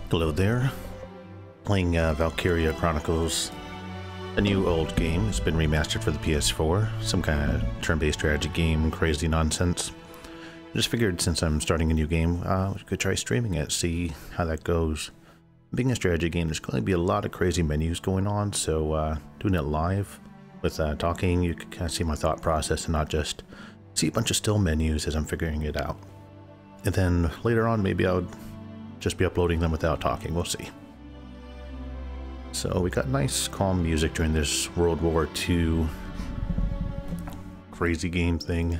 Hello there. Playing Valkyria Chronicles. A new old game. It's been remastered for the PS4. Some kind of turn-based strategy game, crazy nonsense. Just figured since I'm starting a new game, we could try streaming it, see how that goes. Being a strategy game, there's going to be a lot of crazy menus going on, so doing it live with talking, you can kind of see my thought process and not just see a bunch of still menus as I'm figuring it out. And then later on, maybe I'll just be uploading them without talking. We'll see. So we got nice calm music during this World War II crazy game thing.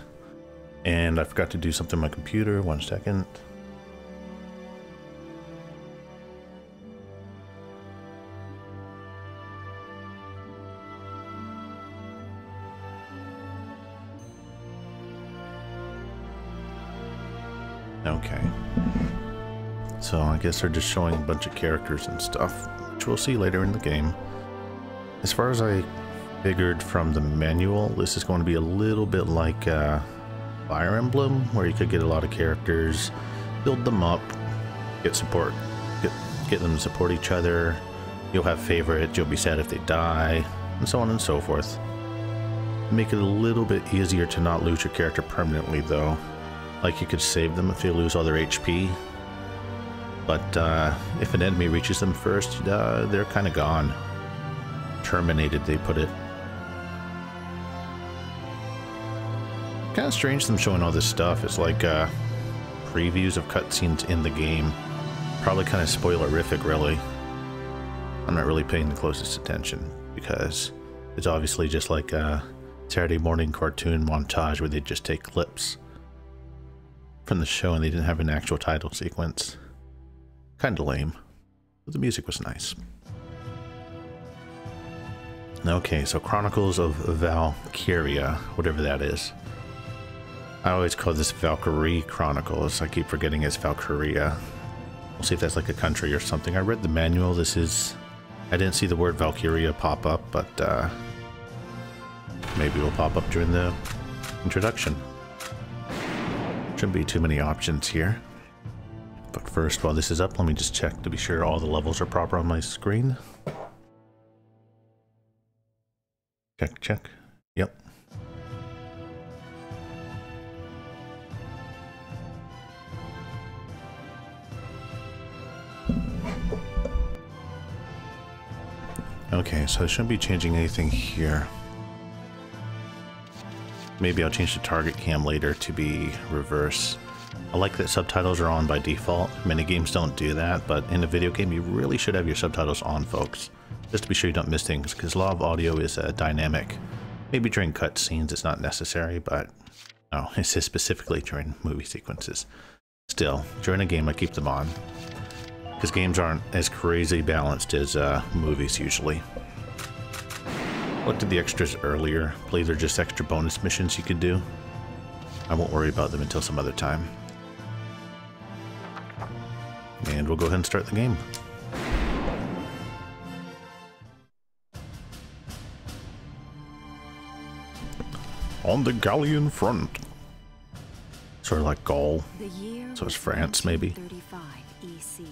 And I forgot to do something on my computer. 1 second. Okay. So I guess they're just showing a bunch of characters and stuff, which we'll see later in the game. As far as I figured from the manual, this is going to be a little bit like Fire Emblem, where you could get a lot of characters, build them up, get support, get them to support each other. You'll have favorites, you'll be sad if they die, and so on and so forth. Make it a little bit easier to not lose your character permanently though. Like you could save them if they lose all their HP. But if an enemy reaches them first, they're kind of gone. Terminated, they put it. Kind of strange them showing all this stuff. It's like previews of cutscenes in the game. Probably kind of spoilerific, really. I'm not really paying the closest attention because it's obviously just like a Saturday morning cartoon montage where they just take clips from the show and they didn't have an actual title sequence. Kinda lame, but the music was nice. Okay, so Chronicles of Valkyria, whatever that is. I always call this Valkyrie Chronicles. I keep forgetting it's Valkyria. We'll see if that's like a country or something. I read the manual. This is... I didn't see the word Valkyria pop up, but maybe it'll pop up during the introduction. Shouldn't be too many options here. But first, while this is up, let me just check to be sure all the levels are proper on my screen. Check, check. Yep. Okay, so I shouldn't be changing anything here. Maybe I'll change the target cam later to be reverse. I like that subtitles are on by default. Many games don't do that, but in a video game you really should have your subtitles on, folks. Just to be sure you don't miss things, because a lot of audio is dynamic. Maybe during cutscenes it's not necessary, but no, it says specifically during movie sequences. Still, during a game I keep them on, because games aren't as crazy balanced as movies usually. Looked at the extras earlier. I believe they're just extra bonus missions you could do. I won't worry about them until some other time. And we'll go ahead and start the game. On the Gallian front. Sort of like Gaul. So it's France, maybe. 35 EC.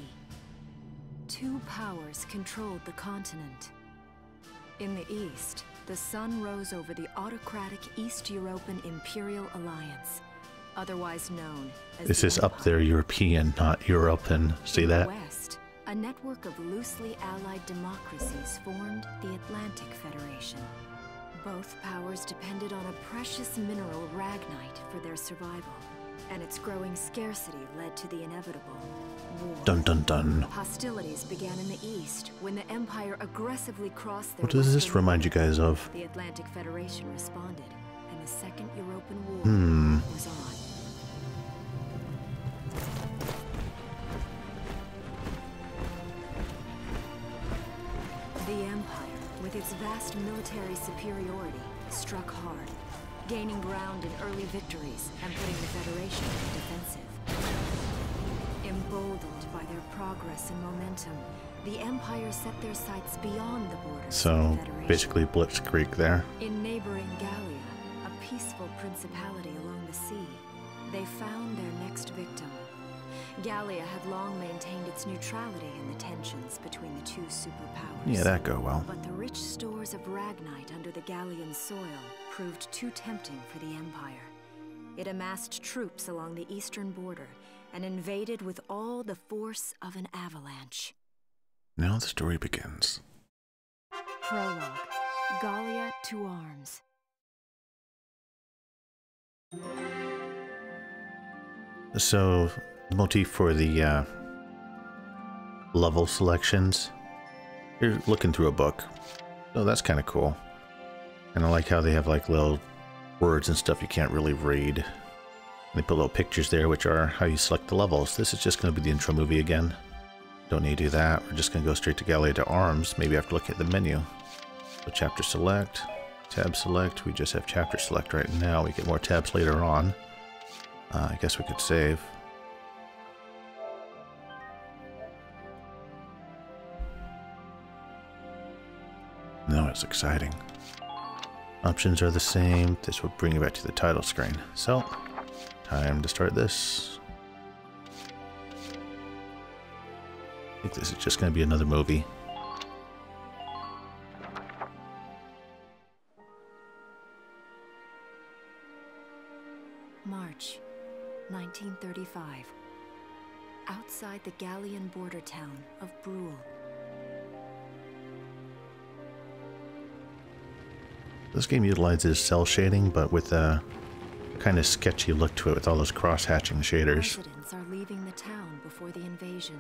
Two powers controlled the continent. In the east, the sun rose over the autocratic East European Imperial Alliance, otherwise known as this is up there European, not European. See that? In the west, a network of loosely allied democracies formed the Atlantic Federation. Both powers depended on a precious mineral ragnite for their survival, and its growing scarcity led to the inevitable war. Dun dun dun. Hostilities began in the east when the Empire aggressively crossed their What does this remind you guys of? The Atlantic Federation responded, and the Second European War was on. The Empire, with its vast military superiority, struck hard, gaining ground in early victories and putting the Federation in the defensive. Emboldened by their progress and momentum, the Empire set their sights beyond the borders So, of the Federation. basically Blitzkrieg there. In neighboring Gallia, a peaceful principality along the sea, they found their next victim. Gallia had long maintained its neutrality in the tensions between the two superpowers. Yeah, that go well. But the rich stores of Ragnite under the Gallian soil proved too tempting for the Empire. It amassed troops along the eastern border and invaded with all the force of an avalanche. Now the story begins. Prologue. Gallia to arms. So, the motif for the level selections, you're looking through a book. So that's kind of cool. And I like how they have like little words and stuff you can't really read. They put little pictures there, which are how you select the levels. This is just going to be the intro movie again. Don't need to do that. We're just going to go straight to Gallia to arms. Maybe after looking at the menu. So chapter select, tab select. We just have chapter select right now. We get more tabs later on. I guess we could save. No, it's exciting. Options are the same. This will bring you back to the title screen. So, time to start this. I think this is just going to be another movie. March 1935. Outside the Gallian border town of Bruhl. This game utilizes cell shading, but with a kind of sketchy look to it with all those cross-hatching shaders. Residents are leaving the town before the invasion,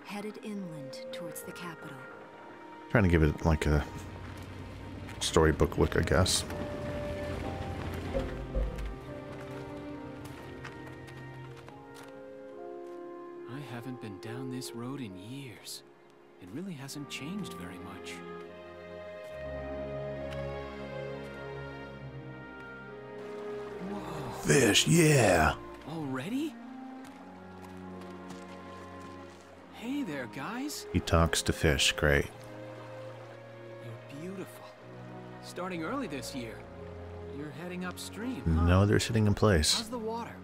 headed inland towards the capital. Trying to give it like a storybook look, I guess. I haven't been down this road in years. It really hasn't changed very much. Whoa. Fish, yeah! Already? Hey there, guys. He talks to fish, great. You're beautiful. Starting early this year. You're heading upstream, huh? No, they're sitting in place. How's the water?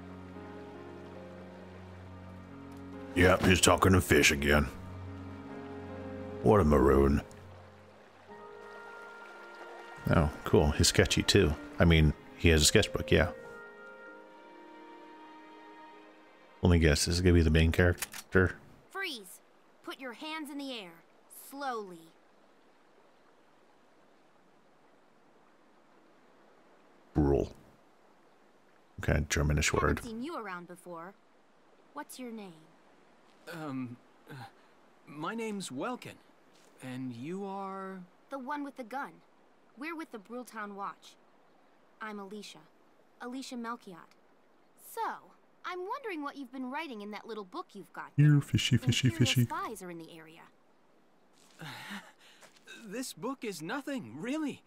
Yep, he's talking to fish again. What a maroon. Oh, cool. He's sketchy too. I mean, he has a sketchbook, yeah. Let me guess, this is gonna be the main character? Freeze! Put your hands in the air. Slowly. Bruhl. Okay, Germanish word. Haven't seen you around before. What's your name? My name's Welkin. And you are? The one with the gun. We're with the Bruhltown Watch. I'm Alicia. Alicia Melchiot. So, I'm wondering what you've been writing in that little book you've got. You fishy, fishy, Imperial fishy. spies are in the area. This book is nothing, really.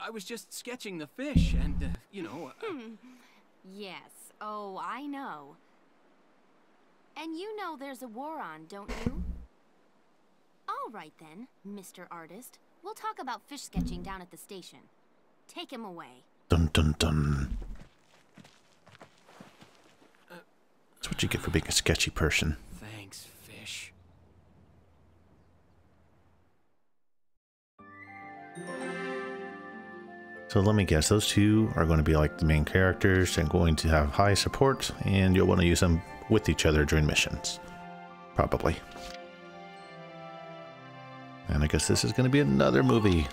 I was just sketching the fish and, you know... Yes. Oh, I know. And you know there's a war on, don't you? All right then, Mr. Artist. We'll talk about fish sketching down at the station. Take him away. Dun dun dun. That's what you get for being a sketchy person. Thanks, fish. So let me guess, those two are going to be like the main characters and going to have high support, and you'll want to use them with each other during missions. Probably. And I guess this is going to be another movie.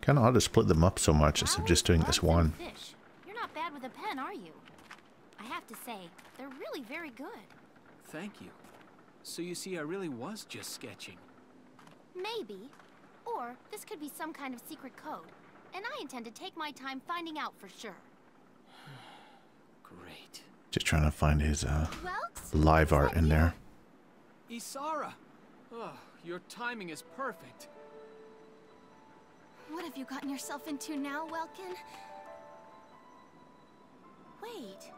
Kind of odd to split them up so much instead of just doing this one. Fish. You're not bad with a pen, are you? I have to say, they're really very good. Thank you. So you see, I really was just sketching. Maybe. Or this could be some kind of secret code. And I intend to take my time finding out for sure. Great. Just trying to find his Welks? live art in there. Isara! Oh, your timing is perfect. What have you gotten yourself into now, Welkin? Wait.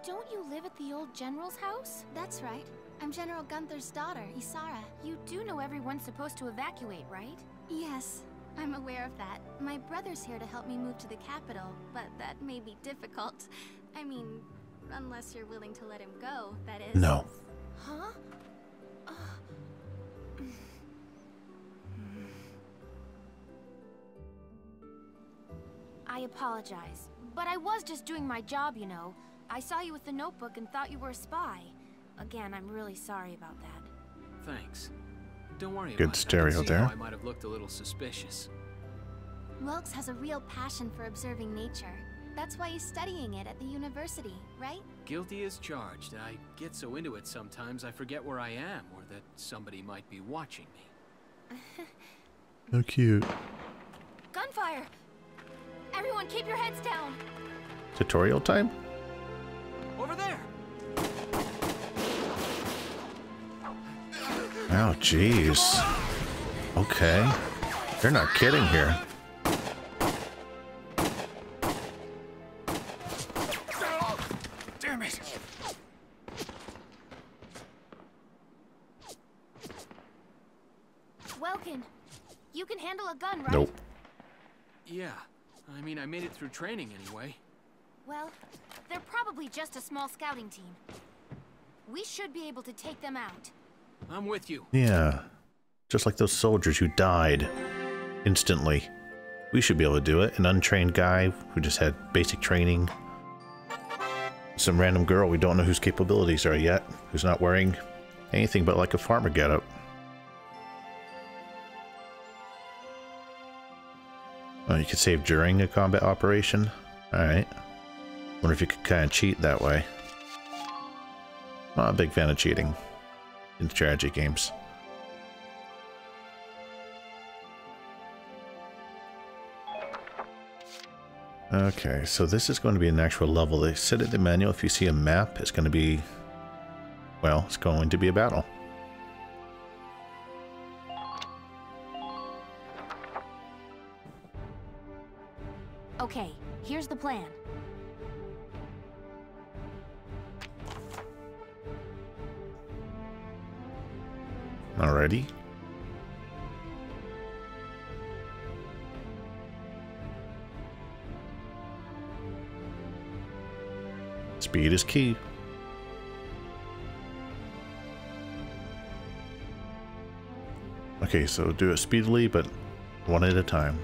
Don't you live at the old general's house? That's right. I'm General Gunther's daughter, Isara. You do know everyone's supposed to evacuate, right? Yes. I'm aware of that. My brother's here to help me move to the capital, but that may be difficult. I mean, unless you're willing to let him go, that is. No. Huh? I apologize, but I was just doing my job, you know. I saw you with the notebook and thought you were a spy. Again, I'm really sorry about that. Thanks. Don't worry about Good it. stereo I can see there. how I might have looked a little suspicious. Wilkes has a real passion for observing nature. That's why he's studying it at the university, right? Guilty as charged. I get so into it sometimes I forget where I am or that somebody might be watching me. So cute. Gunfire! Everyone keep your heads down! Tutorial time? Over there! Oh, jeez. Okay. They're not kidding here. Damn it! Welkin, you can handle a gun, right? Nope. Yeah. I mean, I made it through training anyway. Well, they're probably just a small scouting team. We should be able to take them out. I'm with you. Yeah. Just like those soldiers who died instantly. We should be able to do it. An untrained guy who just had basic training. Some random girl we don't know whose capabilities are yet, who's not wearing anything but like a farmer getup. Oh, you could save during a combat operation? Alright. Wonder if you could kind of cheat that way. Not a big fan of cheating in strategy games. Okay, so this is going to be an actual level. They said in the manual if you see a map, it's going to be, well, it's going to be a battle. Okay, here's the plan. Alrighty. Speed is key. Okay, so do it speedily, but one at a time.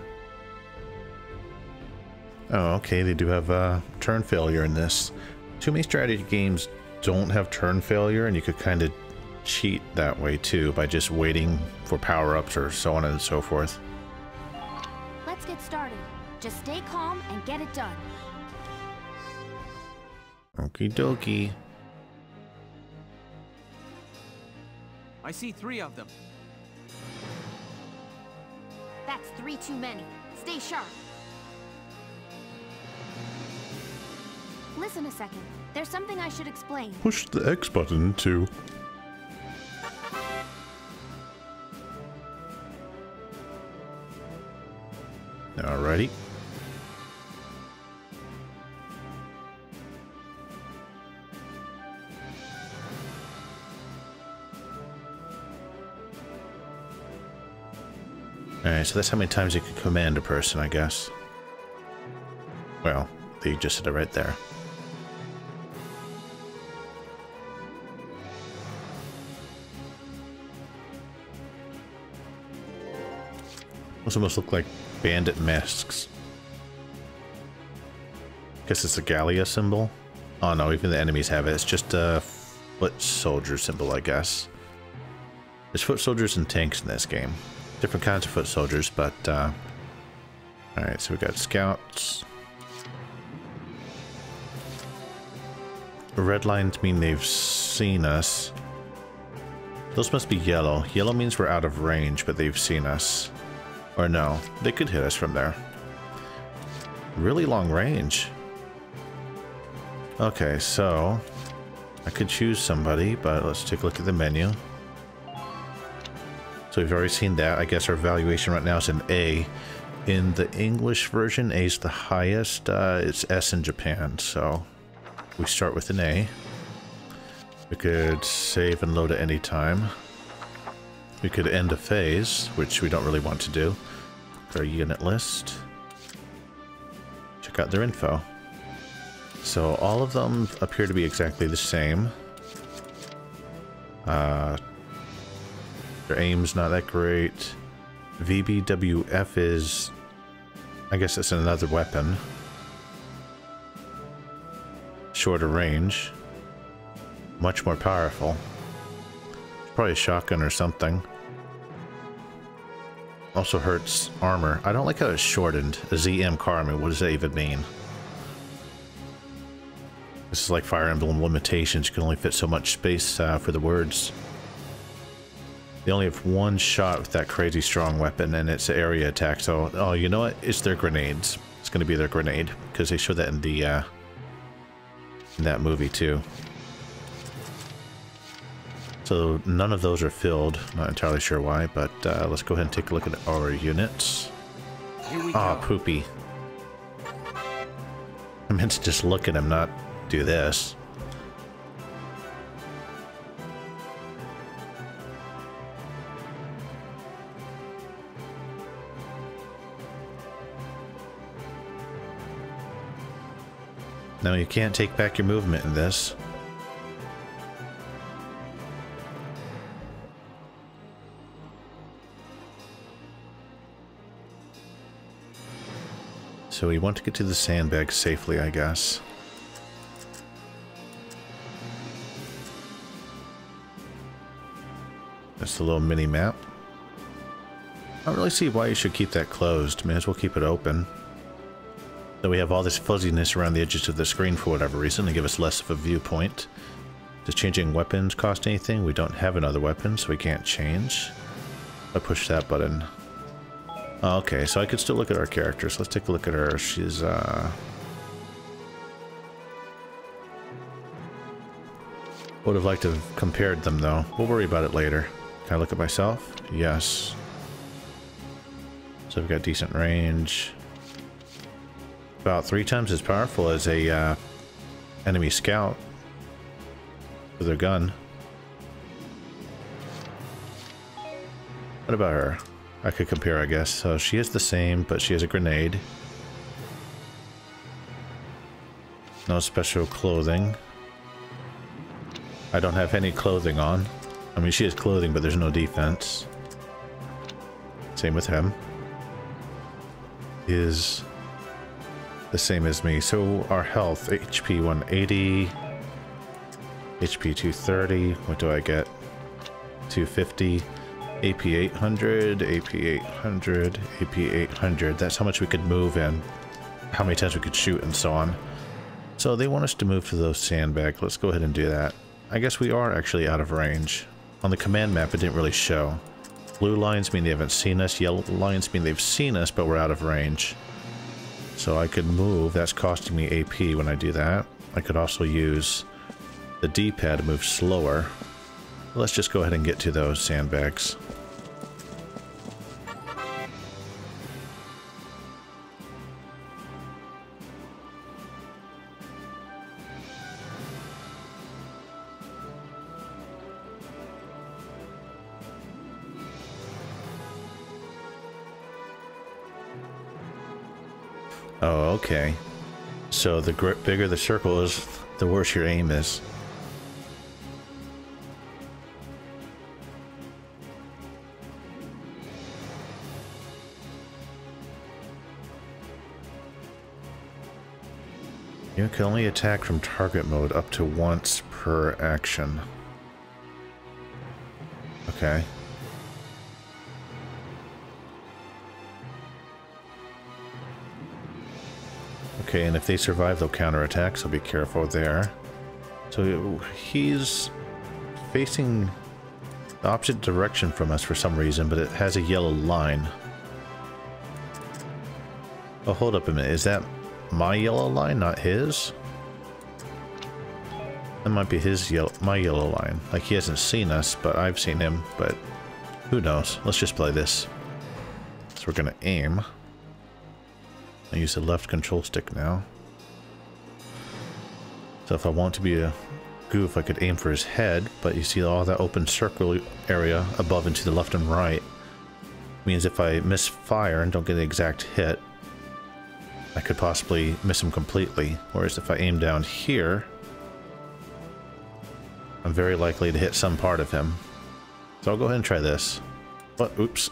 Oh, okay, they do have turn failure in this. Too many strategy games don't have turn failure, and you could kind of cheat that way too by just waiting for power-ups or so on and so forth. Let's get started. Just stay calm and get it done. Okie dokie. I see 3 of them. That's 3 too many. Stay sharp. Listen a second. There's something I should explain. Push the X button to... Alrighty. Alright, so that's how many times you can command a person, I guess. Well, they just said it right there. Those almost look like bandit masks. Guess it's a Gallia symbol. Oh no, even the enemies have it. It's just a foot soldier symbol, I guess. There's foot soldiers and tanks in this game. Different kinds of foot soldiers, but alright, so we got scouts. The red lines mean they've seen us. Those must be yellow. Yellow means we're out of range, but they've seen us. Or no, they could hit us from there. Really long range. Okay, so I could choose somebody, but let's take a look at the menu. So we've already seen that. I guess our valuation right now is an A. In the English version, A is the highest. It's S in Japan, so we start with an A. We could save and load at any time. We could end a phase, which we don't really want to do. their unit list. Check out their info. So all of them appear to be exactly the same. Their aim's not that great. VBWF is... I guess it's another weapon. Shorter range. Much more powerful. Probably a shotgun or something. Also hurts armor. I don't like how it's shortened. A ZM car, I mean, what does that even mean? This is like Fire Emblem limitations. You can only fit so much space for the words. They only have one shot with that crazy strong weapon, and it's an area attack. So, oh, you know what? It's their grenades. It's going to be their grenade, because they showed that in the in that movie too. So none of those are filled. Not entirely sure why, but let's go ahead and take a look at our units. Ah, poopy. I meant to just look at him, not do this. No, you can't take back your movement in this. So we want to get to the sandbag safely, I guess. That's the little mini map. I don't really see why you should keep that closed. May as well keep it open. So we have all this fuzziness around the edges of the screen for whatever reason to give us less of a viewpoint. Does changing weapons cost anything? We don't have another weapon, so we can't change. I push that button. Okay, so I could still look at our characters. Let's take a look at her. She's, would have liked to have compared them, though. We'll worry about it later. Can I look at myself? Yes. So we've got decent range. About 3 times as powerful as a, enemy scout with their gun. What about her? I could compare, I guess. So she is the same, but she has a grenade. No special clothing. I don't have any clothing on. I mean, she has clothing, but there's no defense. Same with him. He is the same as me. So our health, HP 180, HP 230. What do I get? 250. AP 800, AP 800, AP 800. That's how much we could move in, how many times we could shoot, and so on. So they want us to move to those sandbags. Let's go ahead and do that. I guess we are actually out of range. On the command map, it didn't really show. Blue lines mean they haven't seen us. Yellow lines mean they've seen us, but we're out of range. So I could move. That's costing me AP when I do that. I could also use the D-pad to move slower. Let's just go ahead and get to those sandbags. Oh, okay. So the bigger the circle is, the worse your aim is. You can only attack from target mode up to once per action. Okay. Okay, and if they survive, they'll counterattack, so be careful there. So he's facing the opposite direction from us for some reason, but it has a yellow line. Oh, hold up a minute. Is that my yellow line, not his? That might be his my yellow line. Like, he hasn't seen us, but I've seen him, but who knows? Let's just play this. So we're gonna aim. I use the left control stick now. So if I want to be a goof, I could aim for his head, but you see all that open circle area above and to the left and right. Means if I miss fire and don't get an exact hit, I could possibly miss him completely. Whereas if I aim down here, I'm very likely to hit some part of him. So I'll go ahead and try this. But, oops.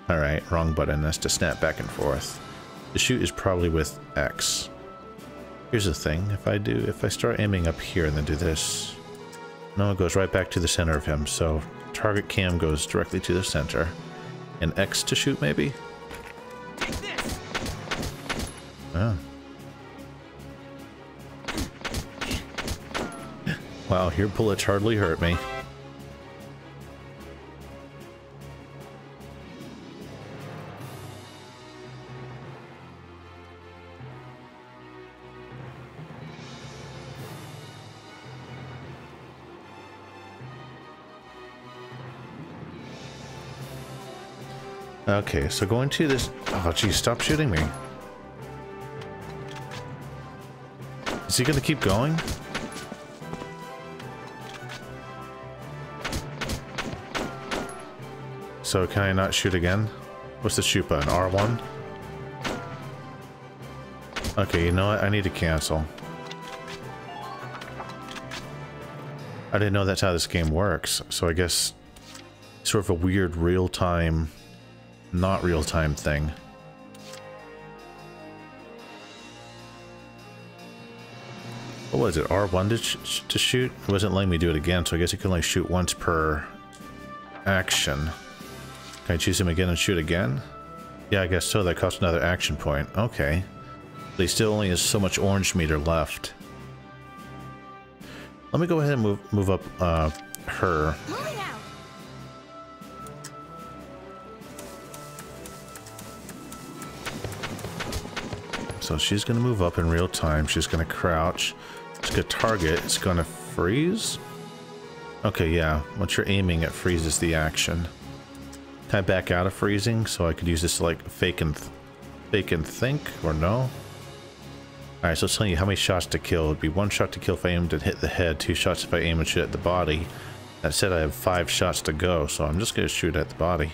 Alright, wrong button. That's to snap back and forth. The shoot is probably with X. Here's the thing. If I start aiming up here and then do this, no, it goes right back to the center of him. So target cam goes directly to the center. And X to shoot, maybe? Take this. Oh. Wow, your bullets hardly hurt me. Okay, so going to this... Oh, geez, stop shooting me. Is he gonna keep going? So can I not shoot again? What's the shoot button? R1? Okay, you know what? I need to cancel. I didn't know that's how this game works, so I guess sort of a weird real-time... not real-time thing. What was it? R1 to shoot? It wasn't letting me do it again, so I guess you can only shoot once per action. Can I choose him again and shoot again? Yeah, I guess so. That costs another action point. Okay. But he still only has so much orange meter left. Let me go ahead and move up her. So she's going to move up in real time. She's going to crouch. She's going to target. It's going to freeze. Okay, yeah. Once you're aiming, it freezes the action. Can I back out of freezing so I could use this to like fake and think, or no? Alright, so it's telling you how many shots to kill. It would be 1 shot to kill if I aimed and hit the head, 2 shots if I aim and shoot at the body. That said, I have 5 shots to go, so I'm just going to shoot at the body.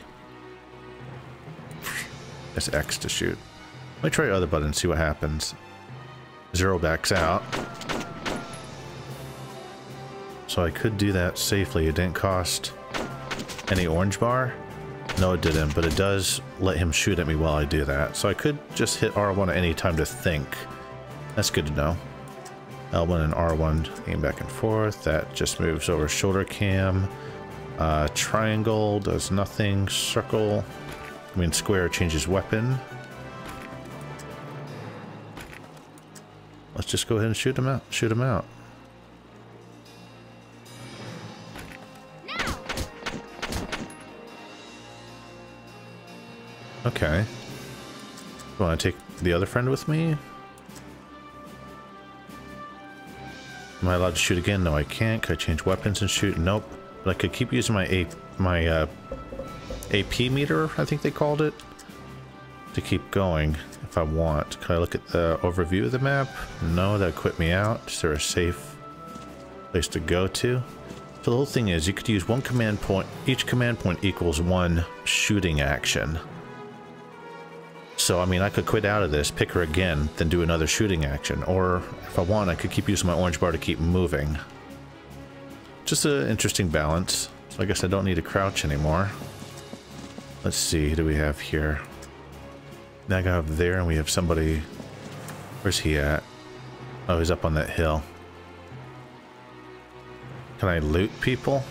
It's X to shoot. Let me try the other button and see what happens. 0 backs out. So I could do that safely. It didn't cost any orange bar. No, it didn't, but it does let him shoot at me while I do that. So I could just hit R1 at any time to think. That's good to know. L1 and R1 aim back and forth. That just moves over shoulder cam. Triangle does nothing. Circle, square changes weapon. Let's just go ahead and shoot him out. Shoot him out. Okay. Do I want to take the other friend with me? Am I allowed to shoot again? No, I can't. Could I change weapons and shoot? Nope. But I could keep using my AP meter, I think they called it, to keep going if I want. Can I look at the overview of the map? No, that would quit me out. Is there a safe place to go to? So the whole thing is you could use 1 command point. Each command point equals 1 shooting action. So, I could quit out of this, pick her again, then do another shooting action. Or, if I want, I could keep using my orange bar to keep moving. Just an interesting balance. So I guess I don't need to crouch anymore. Let's see, who do we have here? Now I got up there, and we have somebody... Where's he at? Oh, he's up on that hill. Can I loot people?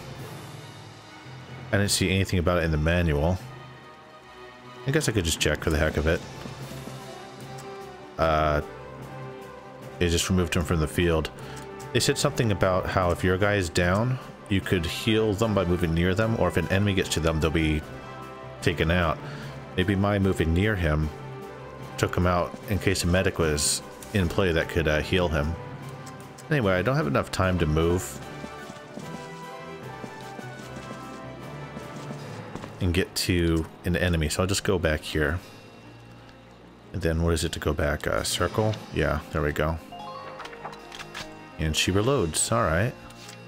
I didn't see anything about it in the manual. I guess I could just check for the heck of it. It just removed him from the field. They said something about how if your guy is down, you could heal them by moving near them, or if an enemy gets to them, they'll be taken out. Maybe my moving near him took him out in case a medic was in play that could heal him. Anyway, I don't have enough time to move and get to an enemy, so I'll just go back here. And then what is it to go back? Circle? Yeah, there we go. And she reloads. Alright.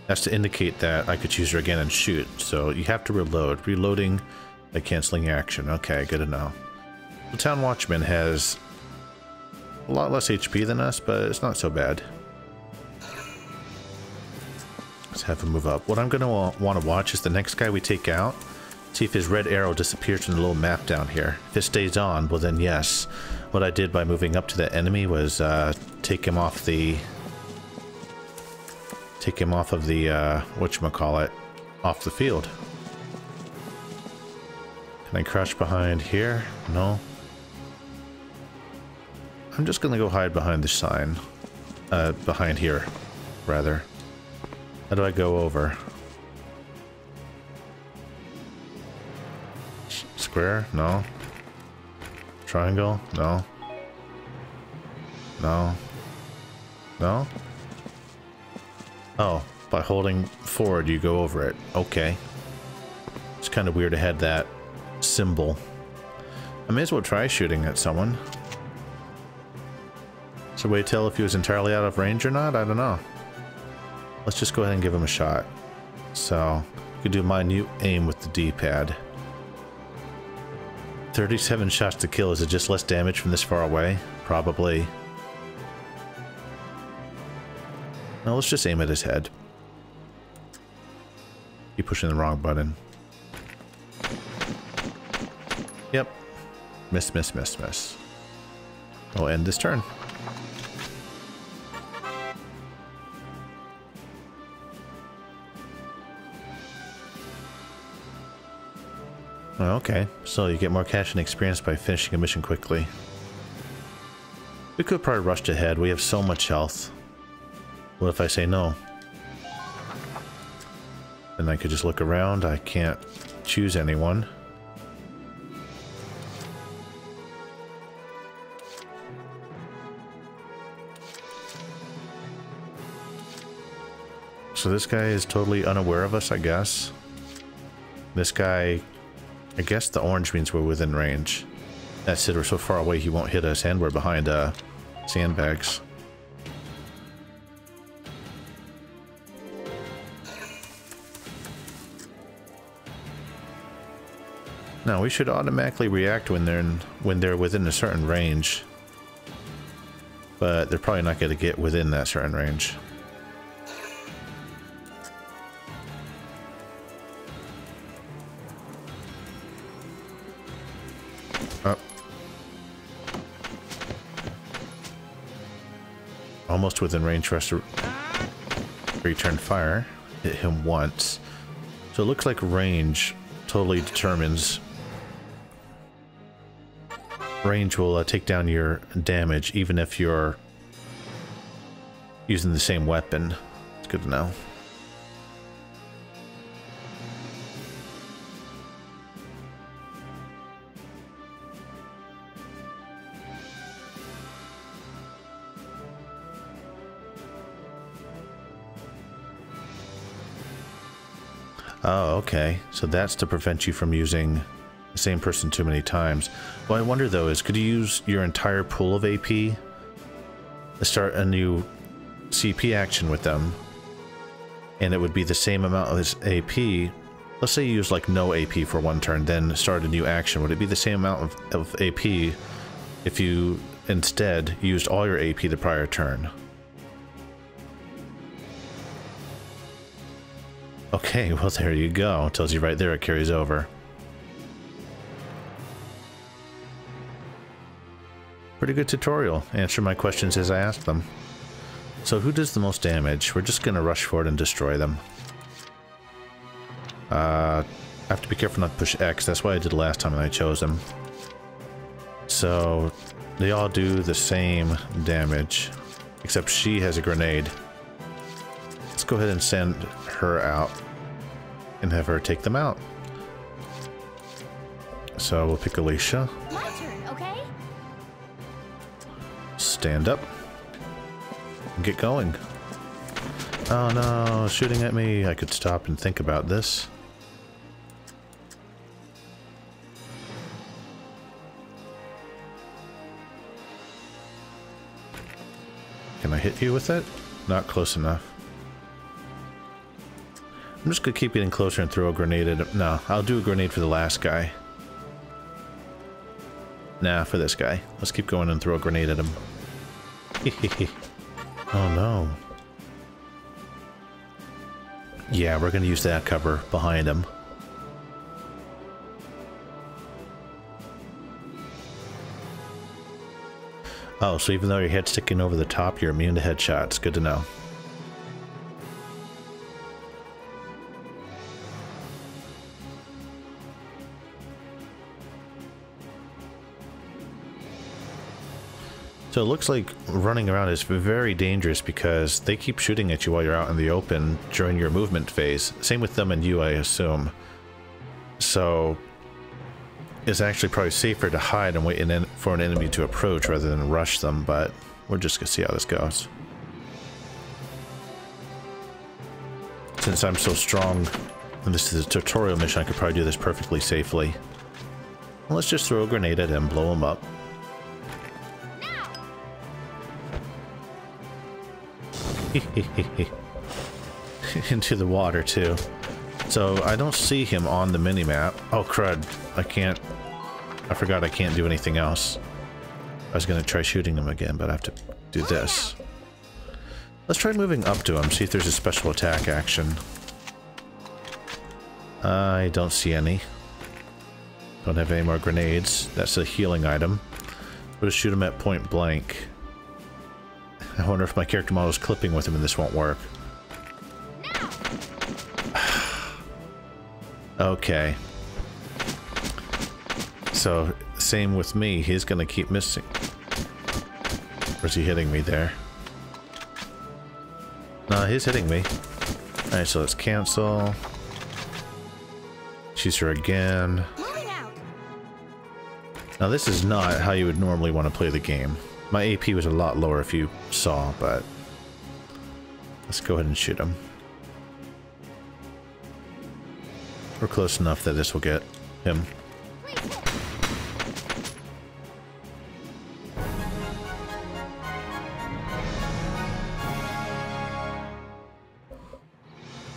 That's to indicate that I could choose her again and shoot. So you have to reload. Reloading by canceling action. Okay, good to know. The Town Watchman has a lot less HP than us, but it's not so bad. Let's have him move up. What I'm going to want to watch is the next guy we take out. See if his red arrow disappears from the little map down here. If it stays on, well then yes. What I did by moving up to that enemy was take him off of the whatchamacallit, off the field. Can I crouch behind here? No. I'm just gonna go hide behind the sign. Behind here, rather. How do I go over? Square? No. Triangle? No. No. No? Oh, by holding forward you go over it. Okay. It's kind of weird to have that symbol. I may as well try shooting at someone. Is there a way to tell if he was entirely out of range or not? I don't know. Let's just go ahead and give him a shot. So, you can do minute aim with the D-pad. 37 shots to kill. Is it just less damage from this far away? Probably. No, let's just aim at his head. Keep pushing the wrong button. Yep. Miss, miss, miss, miss. We'll end this turn. Okay, so you get more cash and experience by finishing a mission quickly. We could probably rush ahead. We have so much health. What if I say no? Then I could just look around. I can't choose anyone. So this guy is totally unaware of us, I guess. This guy... I guess the orange means we're within range. That's it, we're so far away he won't hit us, and we're behind sandbags. Now we should automatically react when they're within a certain range. But they're probably not going to get within that certain range. Almost within range for us to return fire. Hit him once. So it looks like range totally determines. Range will take down your damage even if you're using the same weapon. It's good to know. Oh, okay. So that's to prevent you from using the same person too many times. What I wonder though is, could you use your entire pool of AP to start a new CP action with them? And it would be the same amount of AP. Let's say you use like no AP for one turn, then start a new action. Would it be the same amount of AP if you instead used all your AP the prior turn? Okay, well there you go. It tells you right there it carries over. Pretty good tutorial. Answer my questions as I ask them. So who does the most damage? We're just gonna rush forward and destroy them. I have to be careful not to push X. That's what I did last time and I chose them. So they all do the same damage, except she has a grenade. Let's go ahead and send her out and have her take them out. So we'll pick Alicia. My turn, okay? Stand up and get going. Oh no, shooting at me. I could stop and think about this. Can I hit you with it? Not close enough. I'm just gonna keep getting closer and throw a grenade at him. No, I'll do a grenade for the last guy. Nah, for this guy. Let's keep going and throw a grenade at him. Oh no. Yeah, we're gonna use that cover behind him. Oh, so even though your head's sticking over the top, you're immune to headshots. Good to know. So it looks like running around is very dangerous because they keep shooting at you while you're out in the open during your movement phase. Same with them and you, I assume. So it's actually probably safer to hide and wait for an enemy to approach rather than rush them, but we're just gonna see how this goes. Since I'm so strong and this is a tutorial mission, I could probably do this perfectly safely. Well, let's just throw a grenade at him, blow him up. Into the water too. So I don't see him on the minimap. Oh crud, I forgot I can't do anything else. I was gonna try shooting him again, but I have to do this. Let's try moving up to him, see if there's a special attack action. I don't see any. Don't have any more grenades. That's a healing item. We'll just shoot him at point blank. I wonder if my character model is clipping with him and this won't work. Okay. So, same with me. He's gonna keep missing. Or is he hitting me there? No, he's hitting me. Alright, so let's cancel. Choose her again. Now this is not how you would normally want to play the game. My AP was a lot lower if you saw, but let's go ahead and shoot him. We're close enough that this will get him.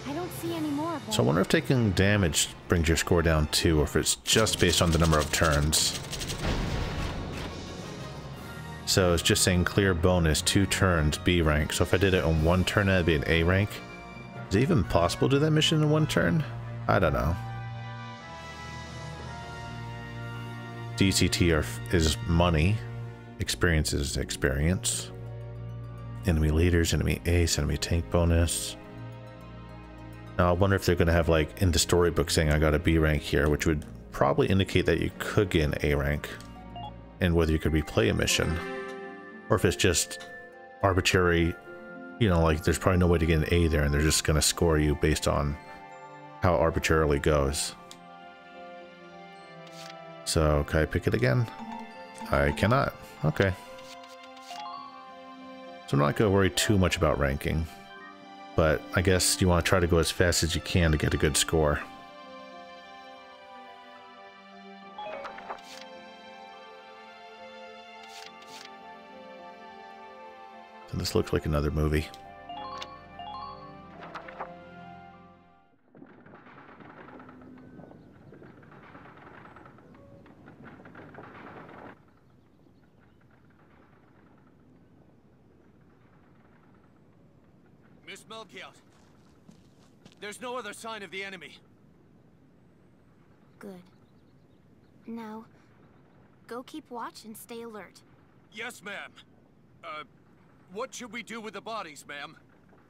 I don't see any more of them. So I wonder if taking damage brings your score down too, or if it's just based on the number of turns. So it's just saying clear bonus, 2 turns, B rank. So if I did it on 1 turn, that'd be an A rank. Is it even possible to do that mission in 1 turn? I don't know. DCT is money. Experience is experience. Enemy leaders, enemy ace, enemy tank bonus. Now I wonder if they're going to have like in the storybook saying I got a B rank here, which would probably indicate that you could get an A rank. And whether you could replay a mission. Or if it's just arbitrary, you know, like there's probably no way to get an A there and they're just going to score you based on how it arbitrarily goes. So, can I pick it again? I cannot. Okay. So I'm not going to worry too much about ranking. But I guess you want to try to go as fast as you can to get a good score. So this looks like another movie. Miss Melchiot, there's no other sign of the enemy. Good. Now, go keep watch and stay alert. Yes, ma'am. What should we do with the bodies, ma'am?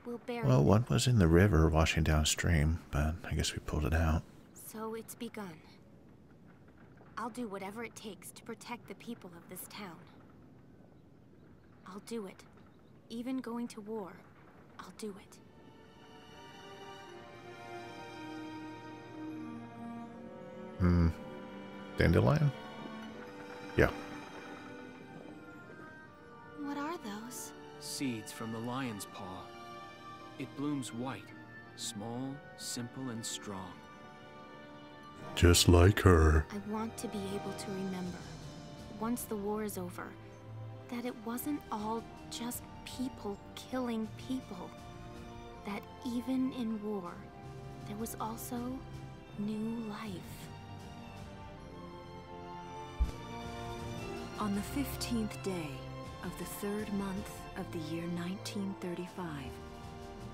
We'll bury Well, them. one was in the river washing downstream, but I guess we pulled it out. So it's begun. I'll do whatever it takes to protect the people of this town. I'll do it. Even going to war, I'll do it. Dandelion? Yeah. What are those? Seeds from the lion's paw. It blooms white, small, simple, and strong. Just like her. I want to be able to remember, once the war is over, that it wasn't all just people killing people. That even in war, there was also new life. On the 15th day of the 3rd month of the year 1935,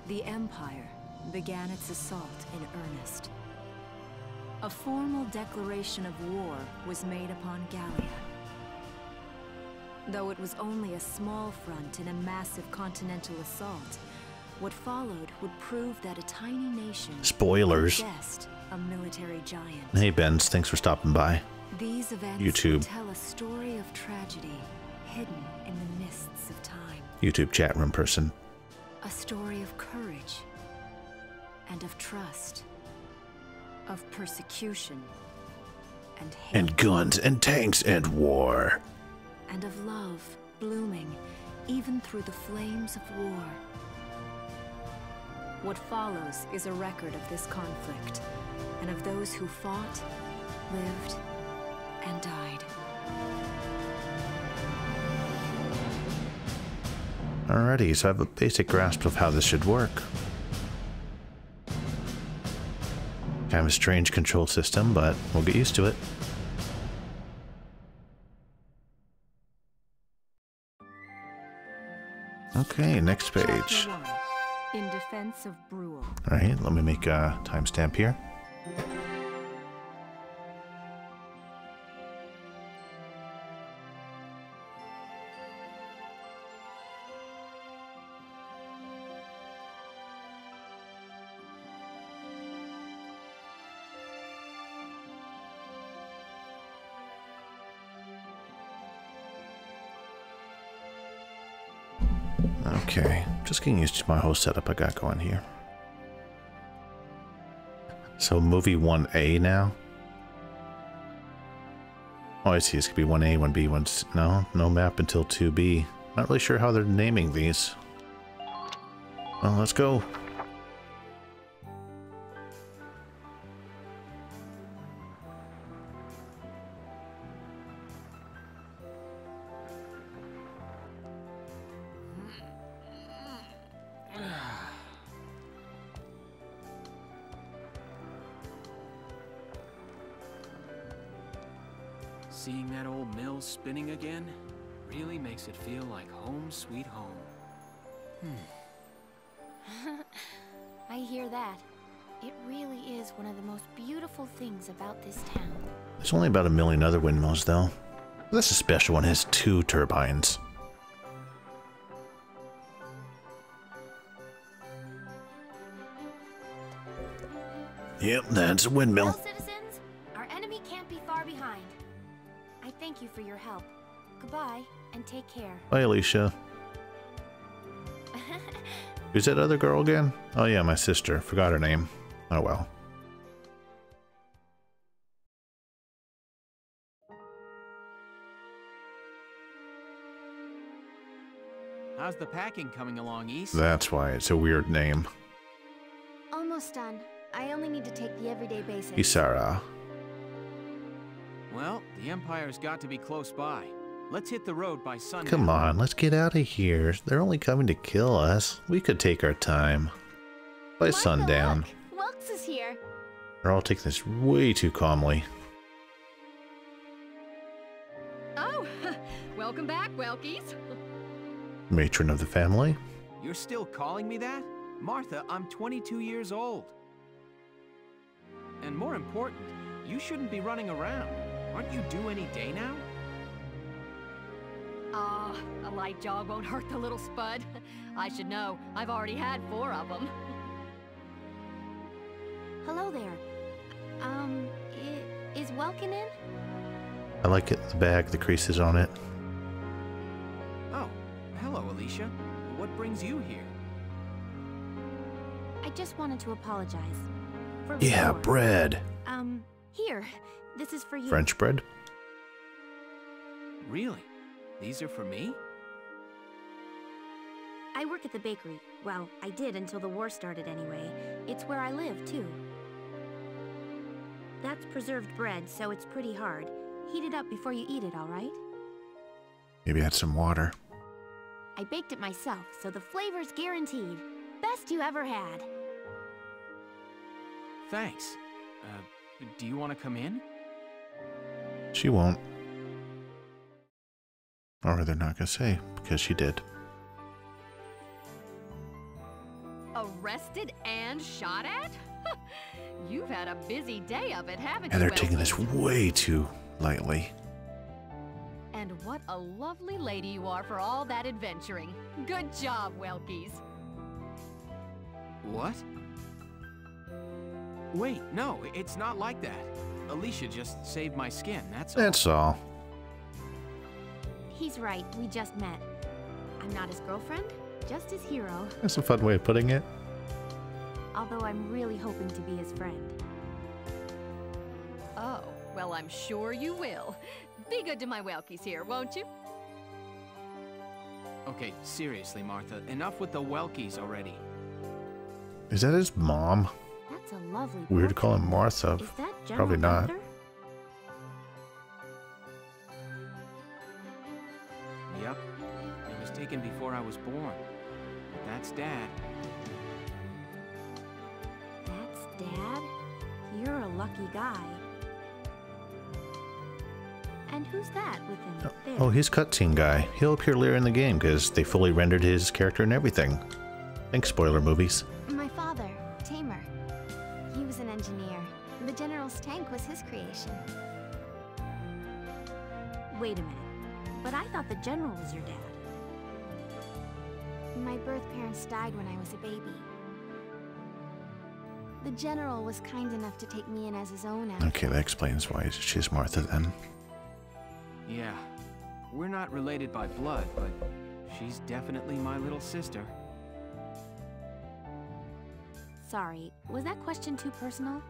the Empire began its assault in earnest. A formal declaration of war was made upon Gallia. Though it was only a small front in a massive continental assault, what followed would prove that a tiny nation Spoilers. possessed a military giant. Hey, Benz, thanks for stopping by. These events YouTube. tell a story of tragedy hidden in the mists of time. YouTube chat room person. A story of courage and of trust, of persecution and hate, And guns and tanks and war. and of love blooming even through the flames of war. What follows is a record of this conflict and of those who fought, lived, and died. Alrighty, so I have a basic grasp of how this should work. Kind of a strange control system, but we'll get used to it. Okay, next page. Chapter 1. In defense of Bruhl. Alright, let me make a timestamp here. Okay, just getting used to my whole setup I got going here. So movie 1A now? Oh, I see, it's gonna be 1A, 1B, 1C. No map until 2B. Not really sure how they're naming these. Well, let's go. Seeing that old mill spinning again really makes it feel like home sweet home. I hear that. It really is one of the most beautiful things about this town. There's only about 1 million other windmills, though. This is special one has 2 turbines. Yep, that's a windmill. Well, citizens, our enemy can't be far behind. I thank you for your help. Goodbye, and take care. Bye, Alicia. Who's that other girl again? Oh yeah, my sister. Forgot her name. Oh well. How's the packing coming along, East? That's why it's a weird name. Almost done. I only need to take the everyday basics. Isara. Well, the Empire's got to be close by. Let's hit the road by sundown. Come on, let's get out of here. They're only coming to kill us. We could take our time. By Martha, sundown. look, Wilkes is here. They're all taking this way too calmly. Oh, welcome back, Welkies. Matron of the family. You're still calling me that? Martha, I'm 22 years old. And more important, you shouldn't be running around. Aren't you due any day now? Ah, a light jog won't hurt the little spud. I should know. I've already had 4 of them. Hello there. Is Welkin in? I like it, the bag, the creases on it. Oh, hello, Alicia. What brings you here? I just wanted to apologize. For Yeah, before. bread. Here. This is for you. French bread? Really? These are for me? I work at the bakery. Well, I did until the war started anyway. It's where I live, too. That's preserved bread, so it's pretty hard. Heat it up before you eat it, all right? Maybe add some water. I baked it myself, so the flavor's guaranteed. Best you ever had. Thanks. Do you want to come in? She won't. Or they're not going to say, because she did. Arrested and shot at? You've had a busy day of it, haven't you? And they're taking Welky? this way too lightly. And what a lovely lady you are for all that adventuring. Good job, Welkies. What? Wait, no, it's not like that. Alicia just saved my skin, that's all. That's all. He's right, we just met. I'm not his girlfriend, just his hero. That's a fun way of putting it. Although I'm really hoping to be his friend. Oh, well, I'm sure you will. Be good to my Welkies here, won't you? Okay, seriously, Martha, enough with the Welkies already. Is that his mom? That's a lovely Weird to call him Martha. Is that General Probably not. Arthur? Yep, it was taken before I was born. But that's Dad. That's Dad? You're a lucky guy. And who's that with him there? Oh, he's cutscene guy. He'll appear later in the game because they fully rendered his character and everything. Thanks, spoiler movies. My father, Tamer. He was an engineer. The General's tank was his creation. Wait a minute. But I thought the General was your dad. My birth parents died when I was a baby. The General was kind enough to take me in as his own after. Okay, that explains why she's Martha then. Yeah, we're not related by blood, but she's definitely my little sister. Sorry, was that question too personal?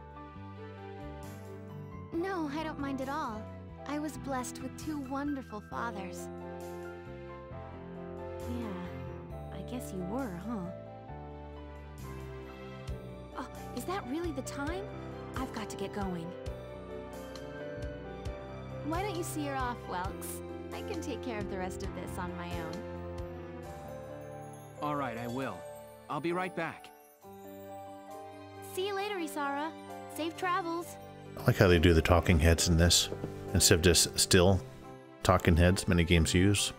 No, I don't mind at all. I was blessed with two wonderful fathers. Yeah, I guess you were, huh? Oh, is that really the time? I've got to get going. Why don't you see her off, Welks? I can take care of the rest of this on my own. All right, I will. I'll be right back. See you later, Isara. Safe travels. I like how they do the talking heads in this, instead of just still talking heads many games use.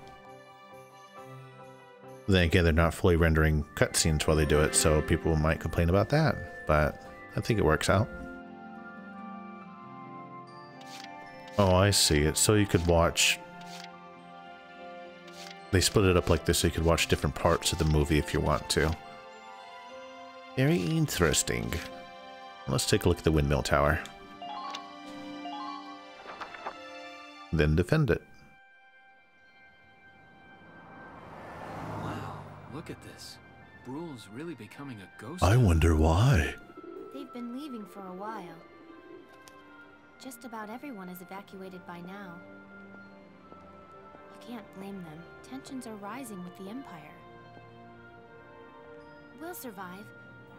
Then again, they're not fully rendering cutscenes while they do it, so people might complain about that, but I think it works out. Oh, I see it. So you could watch... They split it up like this so you could watch different parts of the movie if you want to. Very interesting. Let's take a look at the windmill tower. Then defend it. Wow, look at this. Bruhl's really becoming a ghost. I wonder why. They've been leaving for a while. Just about everyone is evacuated by now. You can't blame them. Tensions are rising with the Empire. We'll survive.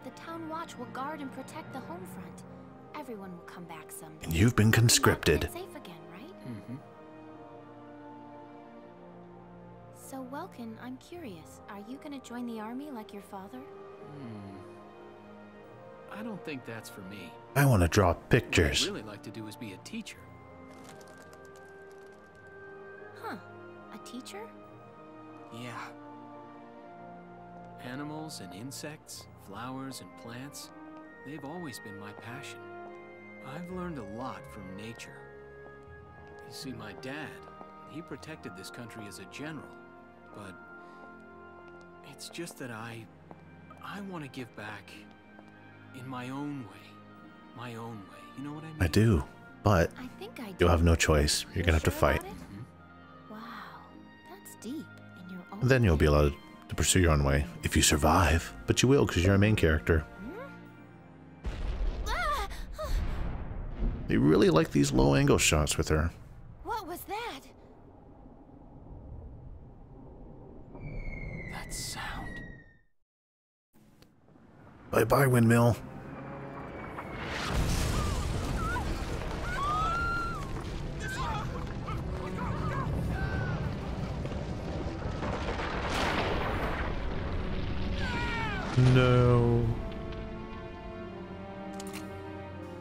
The Town Watch will guard and protect the home front. Everyone will come back someday. And you've been conscripted. It's safe again, right? Mm-hmm. So, Welkin, I'm curious. Are you gonna join the army like your father? I don't think that's for me. I want to draw What pictures. I'd really like to do is be a teacher. Huh. A teacher? Yeah. Animals and insects, flowers and plants, they've always been my passion. I've learned a lot from nature. You see, my dad, he protected this country as a general, but it's just that I want to give back in my own way. My own way. You know what I mean? I do, but I think I do. you'll have no choice. You're gonna have to Sure fight. about it? Wow, that's deep in your own Then you'll be way. allowed to pursue your own way, if you survive. But you will, because you're a main character. They really like these low-angle shots with her. What was that? That sound. Bye-bye, windmill. No.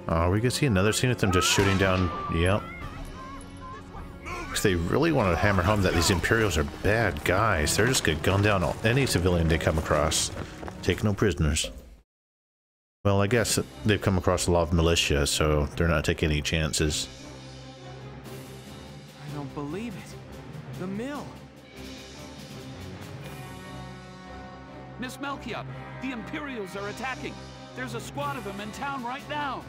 Oh, we can see another scene with them just shooting down. Yep. because they really want to hammer home that these Imperials are bad guys. They're just going to gun down any civilian they come across. Take no prisoners. Well, I guess they've come across a lot of militia, so they're not taking any chances. I don't believe it. The mill. Miss Melkia, the Imperials are attacking. There's a squad of them in town right now.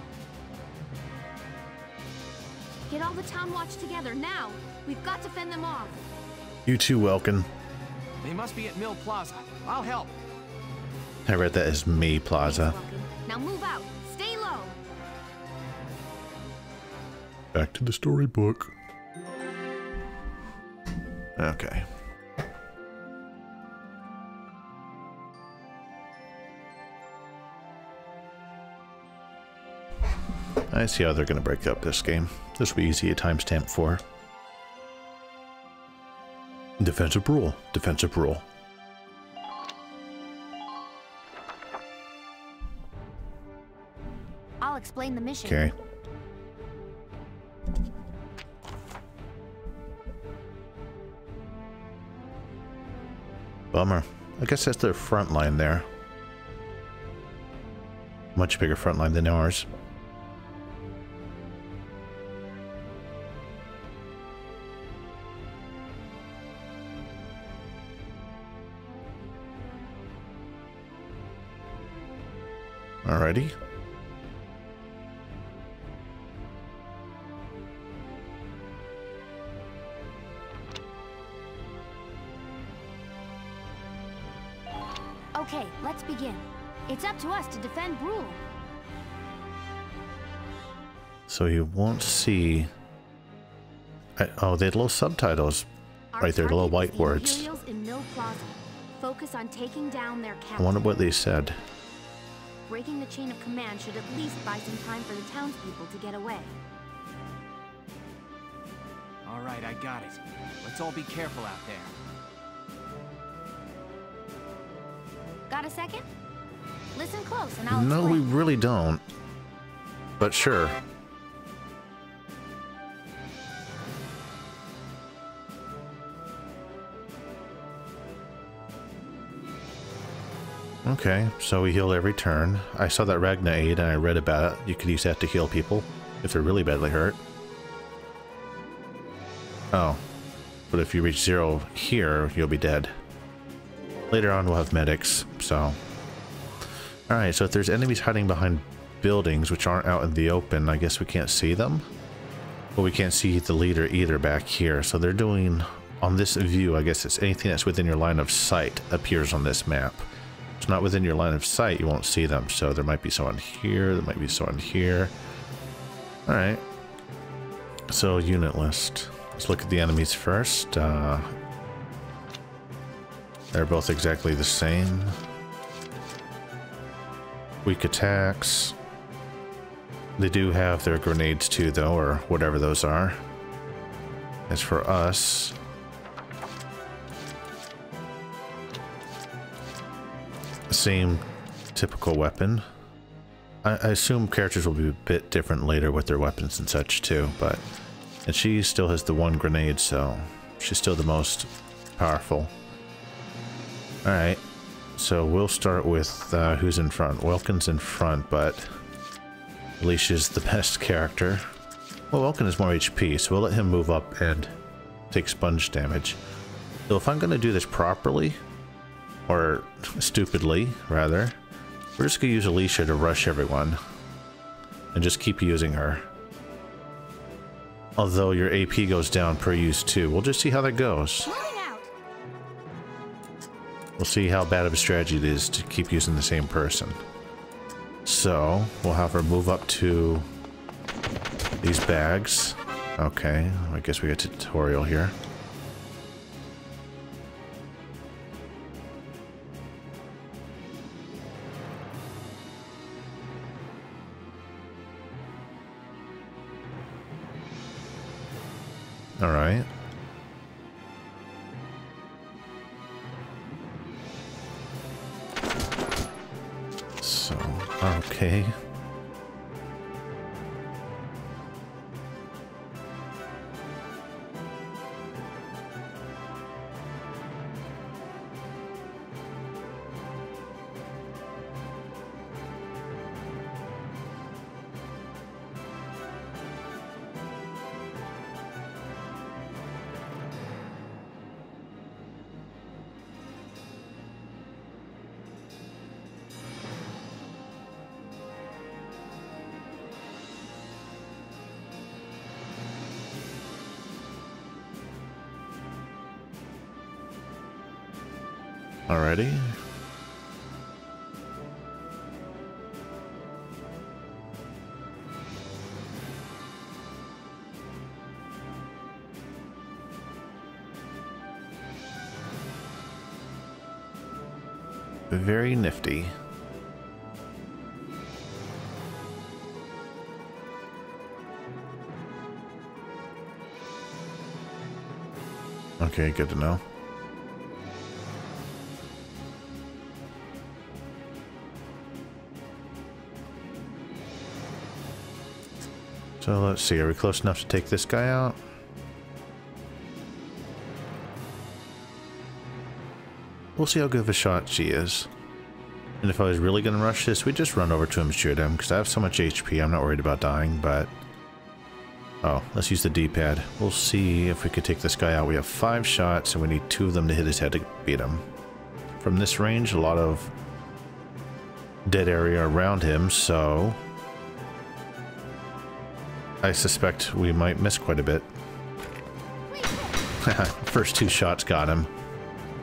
Get all the town watch together now. We've got to fend them off. You too, Welkin. They must be at Mill Plaza. I'll help. I read that as May Plaza. Thanks, Welkin. Now move out. Stay low. Back to the storybook. Okay. I see how they're going to break up this game. This will be easy to timestamp for. Defensive Bruhl. Defensive Bruhl. I'll explain the mission. Okay. Bummer. I guess that's their front line there. Much bigger front line than ours. Alrighty. Okay, let's begin. It's up to us to defend Bruhl. So you won't see... oh, they had little subtitles right there, the little white words. Imperials in Mill Plaza. Focus on taking down their I captain. wonder what they said. Breaking the chain of command should at least buy some time for the townspeople to get away. All right, I got it. Let's all be careful out there. Got a second? Listen close and I'll No, we explain. really don't. But sure. Okay, so we heal every turn. I saw that Ragna aid and I read about it. You could use that to heal people if they're really badly hurt. Oh, but if you reach 0 here, you'll be dead. Later on we'll have medics, so... Alright, so if there's enemies hiding behind buildings which aren't out in the open, I guess we can't see them. But we can't see the leader either back here, so they're doing... On this view, I guess it's anything that's within your line of sight appears on this map. It's not within your line of sight, you won't see them. So there might be someone here, there might be someone here. Alright. So, unit list. Let's look at the enemies first. They're both exactly the same. Weak attacks. They do have their grenades too, though, or whatever those are. As for us... Same typical weapon. I assume characters will be a bit different later with their weapons and such too, but... And she still has the one grenade, so she's still the most powerful. Alright, so we'll start with who's in front. Welkin's in front, but Alicia's the best character. Well, Welkin has more HP, so we'll let him move up and take sponge damage. So if I'm going to do this properly, or stupidly, rather, we're just going to use Alicia to rush everyone. And just keep using her. Although your AP goes down per use too. We'll just see how that goes. We'll see how bad of a strategy it is to keep using the same person. So, we'll have her move up to these bags. Okay, I guess we got a tutorial here. All right. So, okay. Alrighty. Very nifty. Okay, good to know. So let's see, are we close enough to take this guy out? We'll see how good of a shot she is. And if I was really going to rush this, we'd just run over to him and shoot him, because I have so much HP, I'm not worried about dying, but... Oh, let's use the D-pad. We'll see if we could take this guy out. We have 5 shots, and we need 2 of them to hit his head to beat him. From this range, a lot of dead area around him, so... I suspect we might miss quite a bit. First 2 shots got him.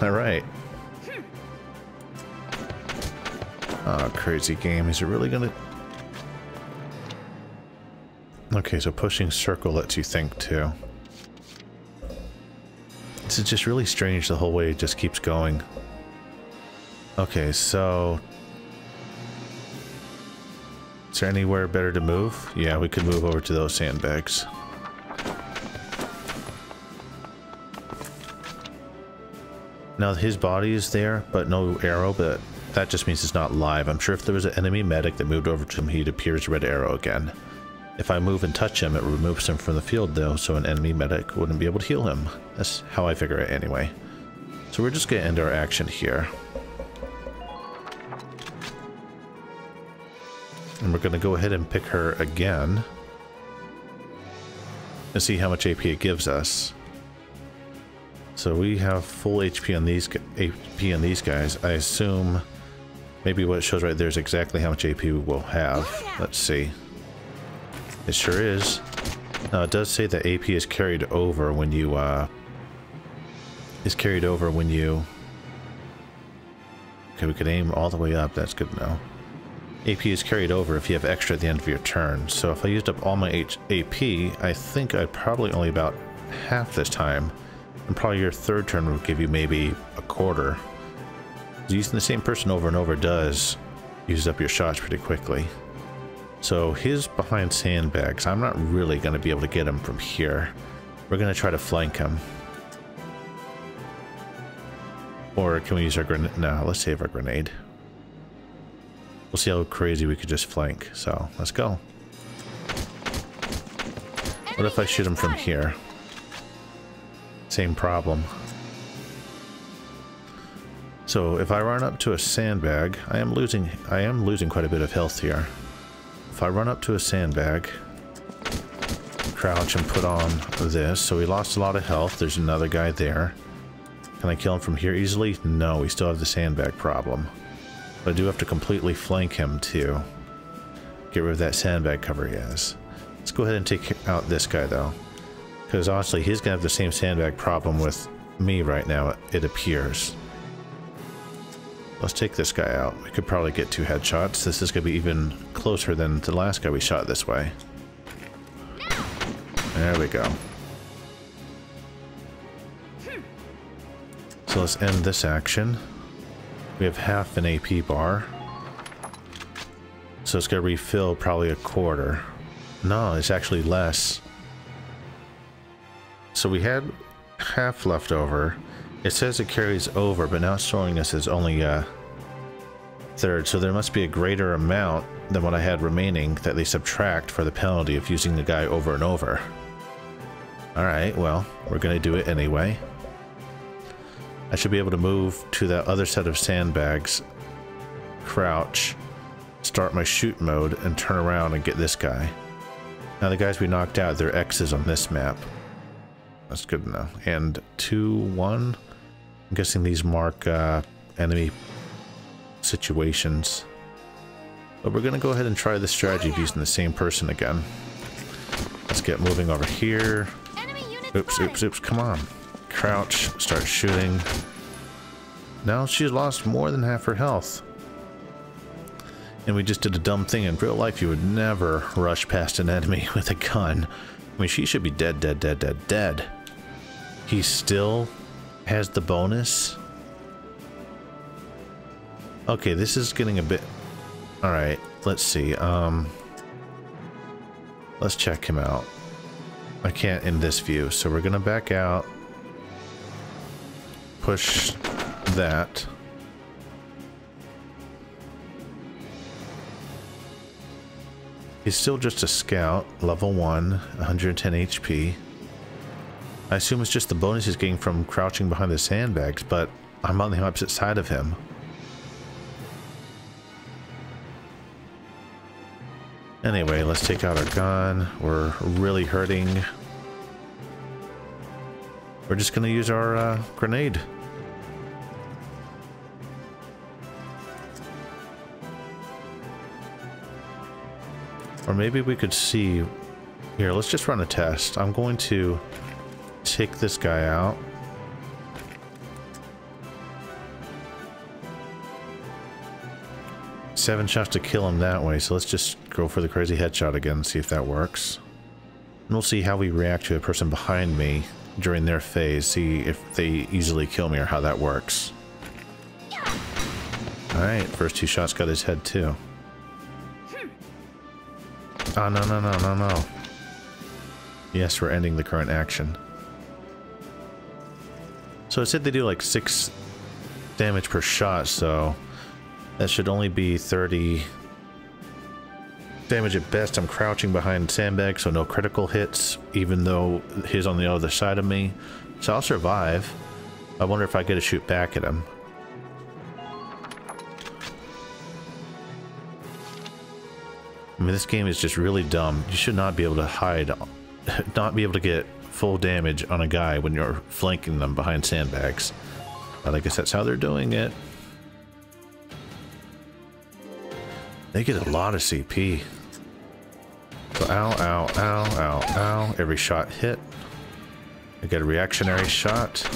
Alright. Oh, crazy game. Is it really gonna... Okay, so pushing circle lets you think, too. This is just really strange the whole way it just keeps going. Okay, so... Is there anywhere better to move? Yeah, we could move over to those sandbags. Now his body is there, but no arrow, but that just means it's not live. I'm sure if there was an enemy medic that moved over to him, he'd appear as red arrow again. If I move and touch him, it removes him from the field though, so an enemy medic wouldn't be able to heal him. That's how I figure it anyway. So we're just gonna end our action here. And we're gonna go ahead and pick her again. And see how much AP it gives us. So we have full HP on these guys. I assume maybe what it shows right there is exactly how much AP we'll have. Let's see. It sure is. Now it does say that AP is carried over when you Okay, we could aim all the way up. That's good to know. AP is carried over if you have extra at the end of your turn. So if I used up all my AP, I think I'd probably only about half this time. And probably your third turn would give you maybe a quarter. Using the same person over and over does use up your shots pretty quickly. So he's behind sandbags. I'm not really going to be able to get him from here. We're going to try to flank him. Or can we use our grenade? No, let's save our grenade. We'll see how crazy we could just flank. So let's go. What if I shoot him from here? Same problem. So if I run up to a sandbag, I am losing quite a bit of health here. If I run up to a sandbag, crouch and put on this, so we lost a lot of health. There's another guy there. Can I kill him from here easily? No, we still have the sandbag problem. But I do have to completely flank him to get rid of that sandbag cover he has. Let's go ahead and take out this guy though. Because honestly, he's gonna have the same sandbag problem with me right now, it appears. Let's take this guy out. We could probably get 2 headshots. This is gonna be even closer than the last guy we shot this way. There we go. So let's end this action. We have half an AP bar. So it's gonna refill probably a quarter. No, it's actually less. So we had half left over. It says it carries over, but now it's showing us as only a third. So there must be a greater amount than what I had remaining that they subtract for the penalty of using the guy over and over. Alright, well, we're going to do it anyway. I should be able to move to that other set of sandbags, crouch, start my shoot mode, and turn around and get this guy. Now the guys we knocked out, they're X's on this map. That's good to know. And 2-1. I'm guessing these mark enemy situations. But we're going to go ahead and try the strategy of using the same person again. Let's get moving over here. Oops, oops, oops. Come on. Crouch. Start shooting. Now she's lost more than half her health. And we just did a dumb thing. In real life, you would never rush past an enemy with a gun. I mean, she should be dead, dead, dead, dead, dead. He still has the bonus. Okay, this is getting a bit... Alright, let's see. Let's check him out. I can't in this view, so we're gonna back out. Push that. He's still just a scout, level 1, 110 HP. I assume it's just the bonus he's getting from crouching behind the sandbags, but I'm on the opposite side of him. Anyway, let's take out our gun. We're really hurting. We're just gonna use our grenade. Or maybe we could see... Here, let's just run a test. I'm going to take this guy out. Seven shots to kill him that way, so let's just go for the crazy headshot again and see if that works. And we'll see how we react to a person behind me during their phase, see if they easily kill me or how that works. Alright, first 2 shots got his head too. Oh, no, no, no, no, no. Yes, we're ending the current action. So it said they do like 6 damage per shot, so that should only be 30 damage at best. I'm crouching behind sandbags, so no critical hits, even though he's on the other side of me. So I'll survive. I wonder if I get to shoot back at him. I mean, this game is just really dumb. You should not be able to hide, not be able to get full damage on a guy when you're flanking them behind sandbags. But I guess that's how they're doing it. They get a lot of CP. So ow, ow, ow, ow, ow. Every shot hit. I get a reactionary shot.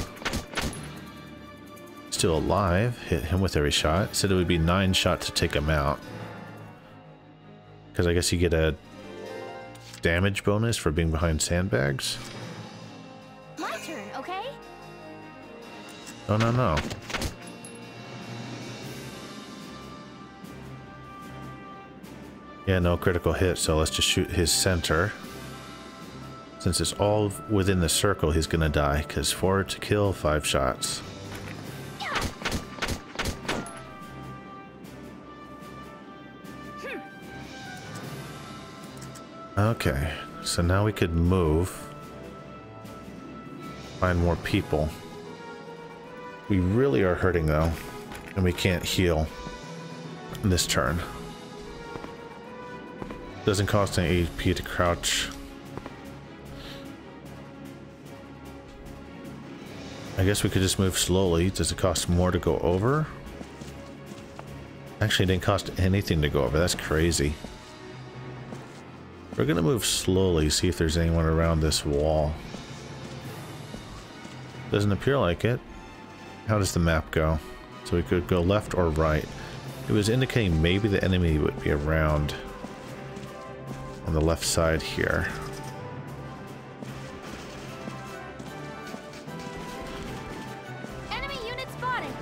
Still alive. Hit him with every shot. Said it would be 9 shots to take him out. Because I guess you get a damage bonus for being behind sandbags. My turn, okay? Oh, no, no. Yeah, no critical hit, so let's just shoot his center. Since it's all within the circle, he's gonna die, because 4 to kill, 5 shots. Okay, so now we could move. Find more people. We really are hurting though, and we can't heal this turn. Doesn't cost any AP to crouch. I guess we could just move slowly. Does it cost more to go over? Actually, it didn't cost anything to go over. That's crazy. We're gonna move slowly, see if there's anyone around this wall. Doesn't appear like it. How does the map go? So we could go left or right. It was indicating maybe the enemy would be around on the left side here. Enemy unit spotted.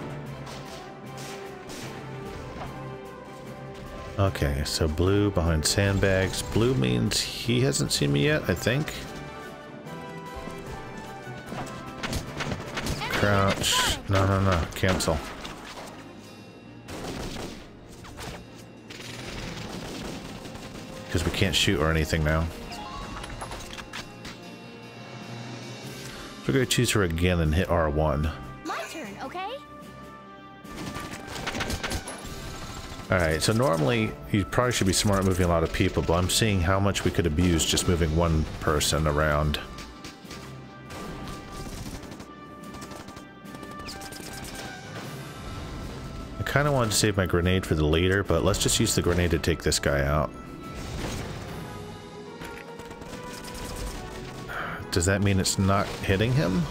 Okay, so blue behind sandbags. Blue means he hasn't seen me yet, I think. Crouch. No, no, no. Cancel. Because we can't shoot or anything now. So we're going to choose her again and hit R1. My turn, okay? Alright, so normally you probably should be smart moving a lot of people, but I'm seeing how much we could abuse just moving one person around. I kind of wanted to save my grenade for the leader, but let's just use the grenade to take this guy out. Does that mean it's not hitting him?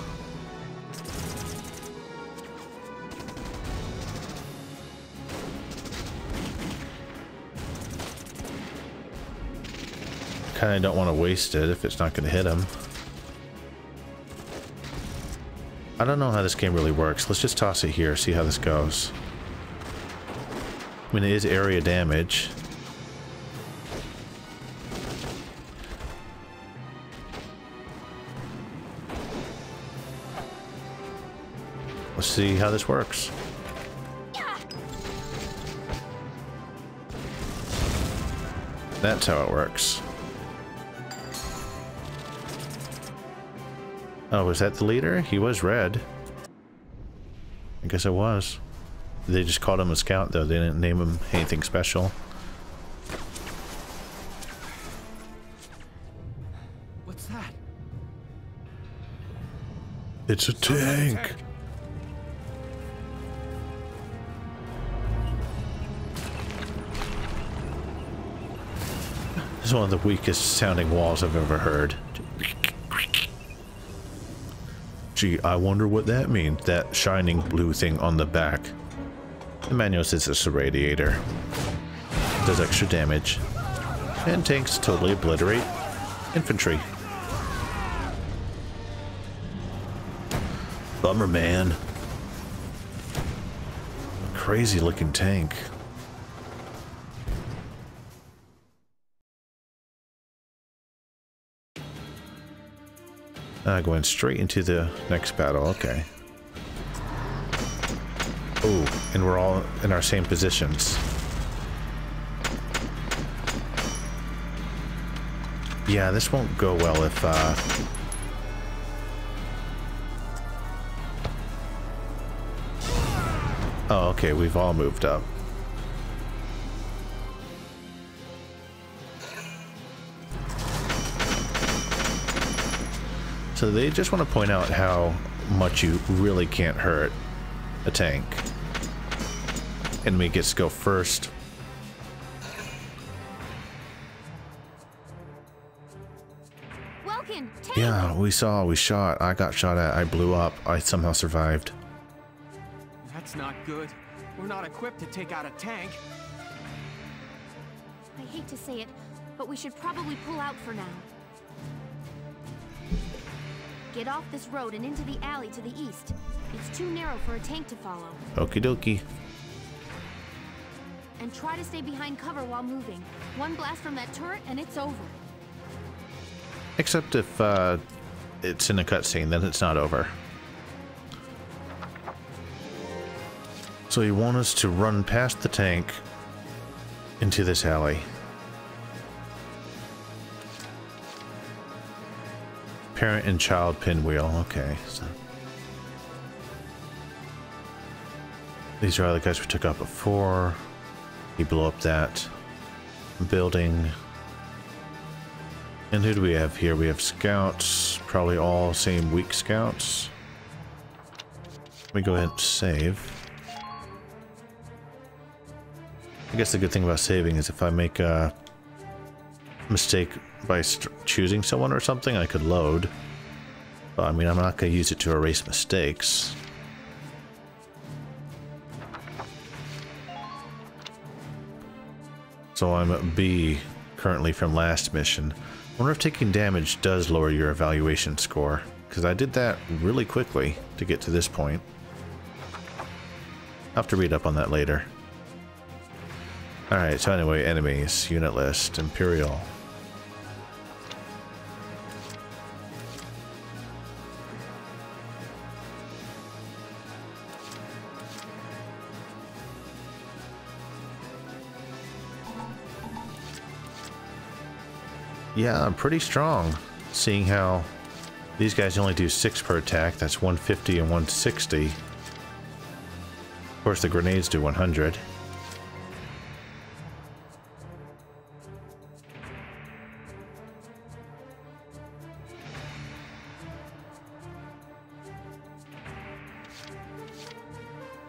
Kind of don't want to waste it if it's not going to hit him. I don't know how this game really works. Let's just toss it here, see how this goes. I mean, it is area damage. Let's see how this works. That's how it works. Oh, was that the leader? He was red. I guess it was. They just called him a scout, though. They didn't name him anything special. What's that? It's a tank. This is one of the weakest sounding walls I've ever heard. Gee, I wonder what that means. That shining blue thing on the back. The manual says it's a radiator. Does extra damage. And tanks totally obliterate infantry. Bummer, man. Crazy looking tank. Going straight into the next battle, okay. Oh, and we're all in our same positions. Yeah, this won't go well if, Oh, okay, we've all moved up. So they just want to point out how much you really can't hurt a tank. Enemy gets to go first. Welkin, Yeah, we shot. I got shot at. I blew up. I somehow survived. That's not good. We're not equipped to take out a tank. I hate to say it, but we should probably pull out for now. Get off this road and into the alley to the east. It's too narrow for a tank to follow. Okie dokie. And try to stay behind cover while moving. One blast from that turret and it's over. Except if it's in a cutscene, then it's not over. So you want us to run past the tank into this alley. Parent and child pinwheel. Okay. So these are the guys we took out before. He blew up that building. And who do we have here? We have scouts. Probably all same weak scouts. Let me go ahead and save. I guess the good thing about saving is if I make a mistake by choosing someone or something, I could load. But I mean, I'm not going to use it to erase mistakes. So I'm at B currently from last mission. I wonder if taking damage does lower your evaluation score, because I did that really quickly to get to this point. I'll have to read up on that later. Alright, so anyway, enemies, unit list, Imperial. Yeah, I'm pretty strong, seeing how these guys only do 6 per attack. That's 150 and 160. Of course, the grenades do 100.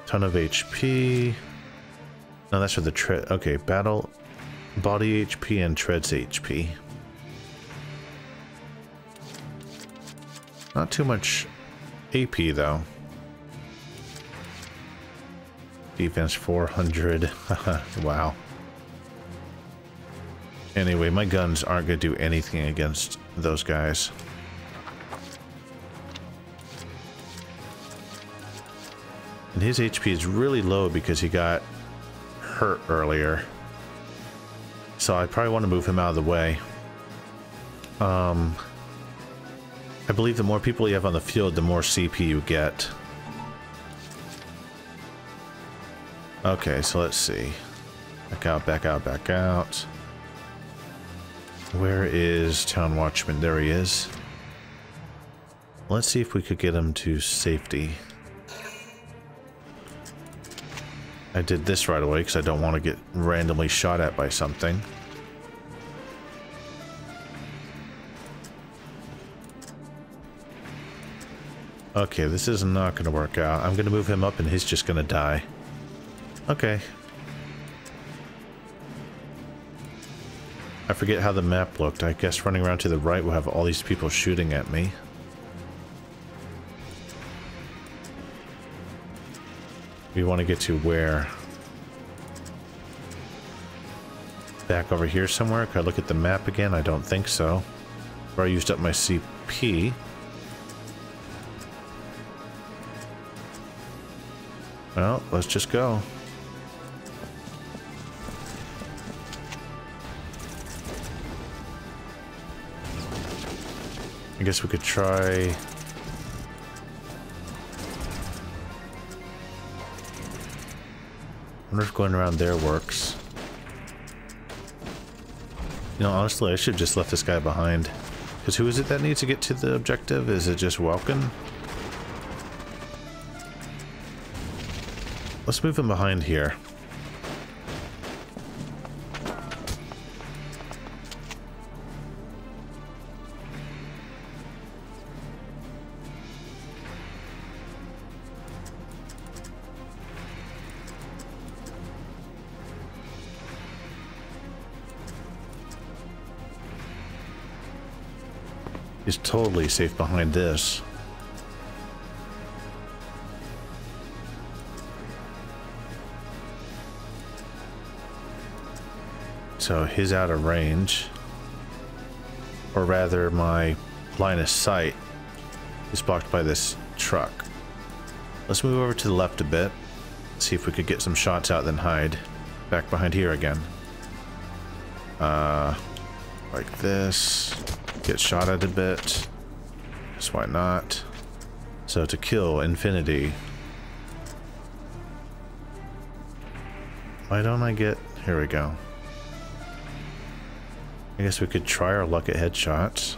Ton of HP. No, that's for the tread. Okay, battle, body HP and treads HP. Not too much AP though. Defense 400. Wow. Anyway, my guns aren't going to do anything against those guys. And his HP is really low because he got hurt earlier. So I probably want to move him out of the way. I believe the more people you have on the field, the more CP you get. Okay, so let's see. Back out, back out, back out. Where is Town Watchman? There he is. Let's see if we could get him to safety. I did this right away because I don't want to get randomly shot at by something. Okay, this is not going to work out. I'm going to move him up and he's just going to die. Okay. I forget how the map looked. I guess running around to the right will have all these people shooting at me. We want to get to where? Back over here somewhere? Can I look at the map again? I don't think so. Or I used up my CP. Well, let's just go. I guess we could try... I wonder if going around there works. You know, honestly, I should have just left this guy behind. Because who is it that needs to get to the objective? Is it just Welkin? Let's move him behind here. He's totally safe behind this. So he's out of range. Or rather, my line of sight is blocked by this truck. Let's move over to the left a bit. See if we could get some shots out, then hide. Back behind here again. Like this. Get shot at a bit. Just why not? So to kill infinity. Why don't I get... Here we go. I guess we could try our luck at headshots.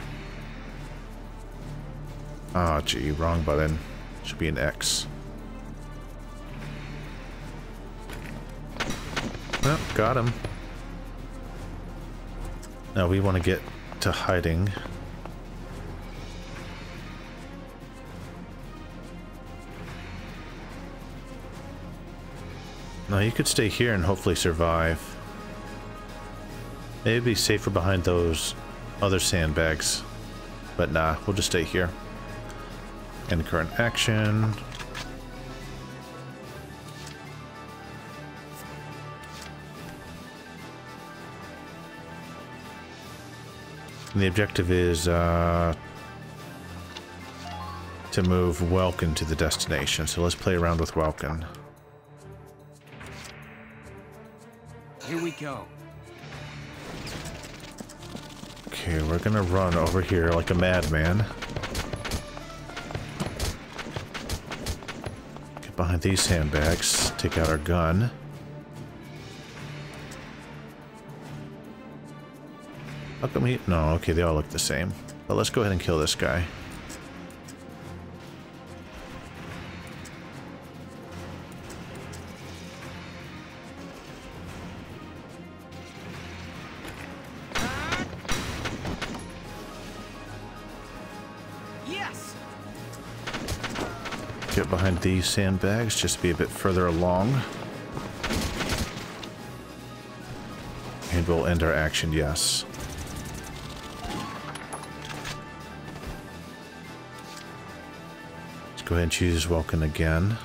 Oh, gee, wrong button. Should be an X. Well, got him. Now we want to get to hiding. Now you could stay here and hopefully survive. Maybe be safer behind those other sandbags. But nah, we'll just stay here. End current action. And the objective is to move Welkin to the destination. So let's play around with Welkin. Here we go. Okay, we're gonna run over here like a madman. Get behind these sandbags, take out our gun. How come he... No, okay, they all look the same. But let's go ahead and kill this guy. Yes. Get behind these sandbags, just to be a bit further along. And we'll end our action, yes. Go ahead and choose Welkin again.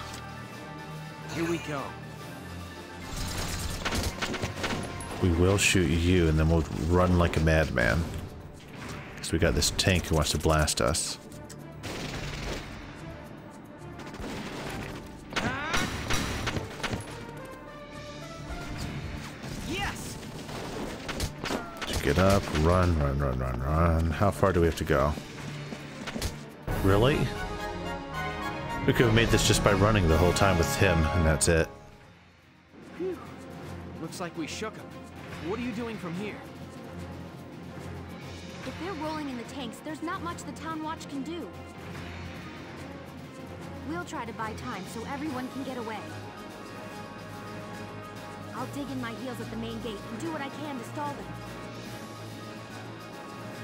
Here we go. we will shoot you, and then we'll run like a madman. Because we got this tank who wants to blast us. Yes. Get up, run, run, run, run, run. How far do we have to go? Really? We could have made this just by running the whole time with him, and that's it. Whew. Looks like we shook him. What are you doing from here? If they're rolling in the tanks, there's not much the Town Watch can do. We'll try to buy time so everyone can get away. I'll dig in my heels at the main gate and do what I can to stall them.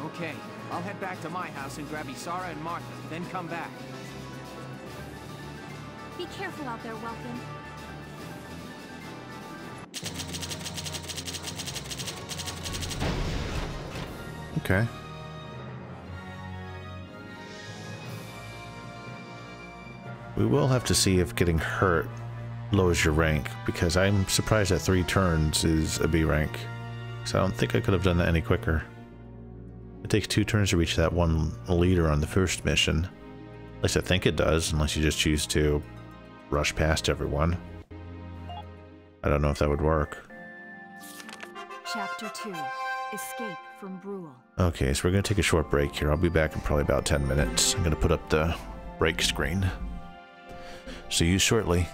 Okay, I'll head back to my house and grab Isara and Martha, then come back. Be careful out there, Welkin. Okay. We will have to see if getting hurt lowers your rank, because I'm surprised that 3 turns is a B rank. So I don't think I could have done that any quicker. It takes 2 turns to reach that one leader on the first mission. At least I think it does, unless you just choose to rush past everyone. I don't know if that would work. Chapter 2. Escape from Bruhl. Okay, so we're going to take a short break here. I'll be back in probably about 10 minutes. I'm going to put up the break screen. See you shortly.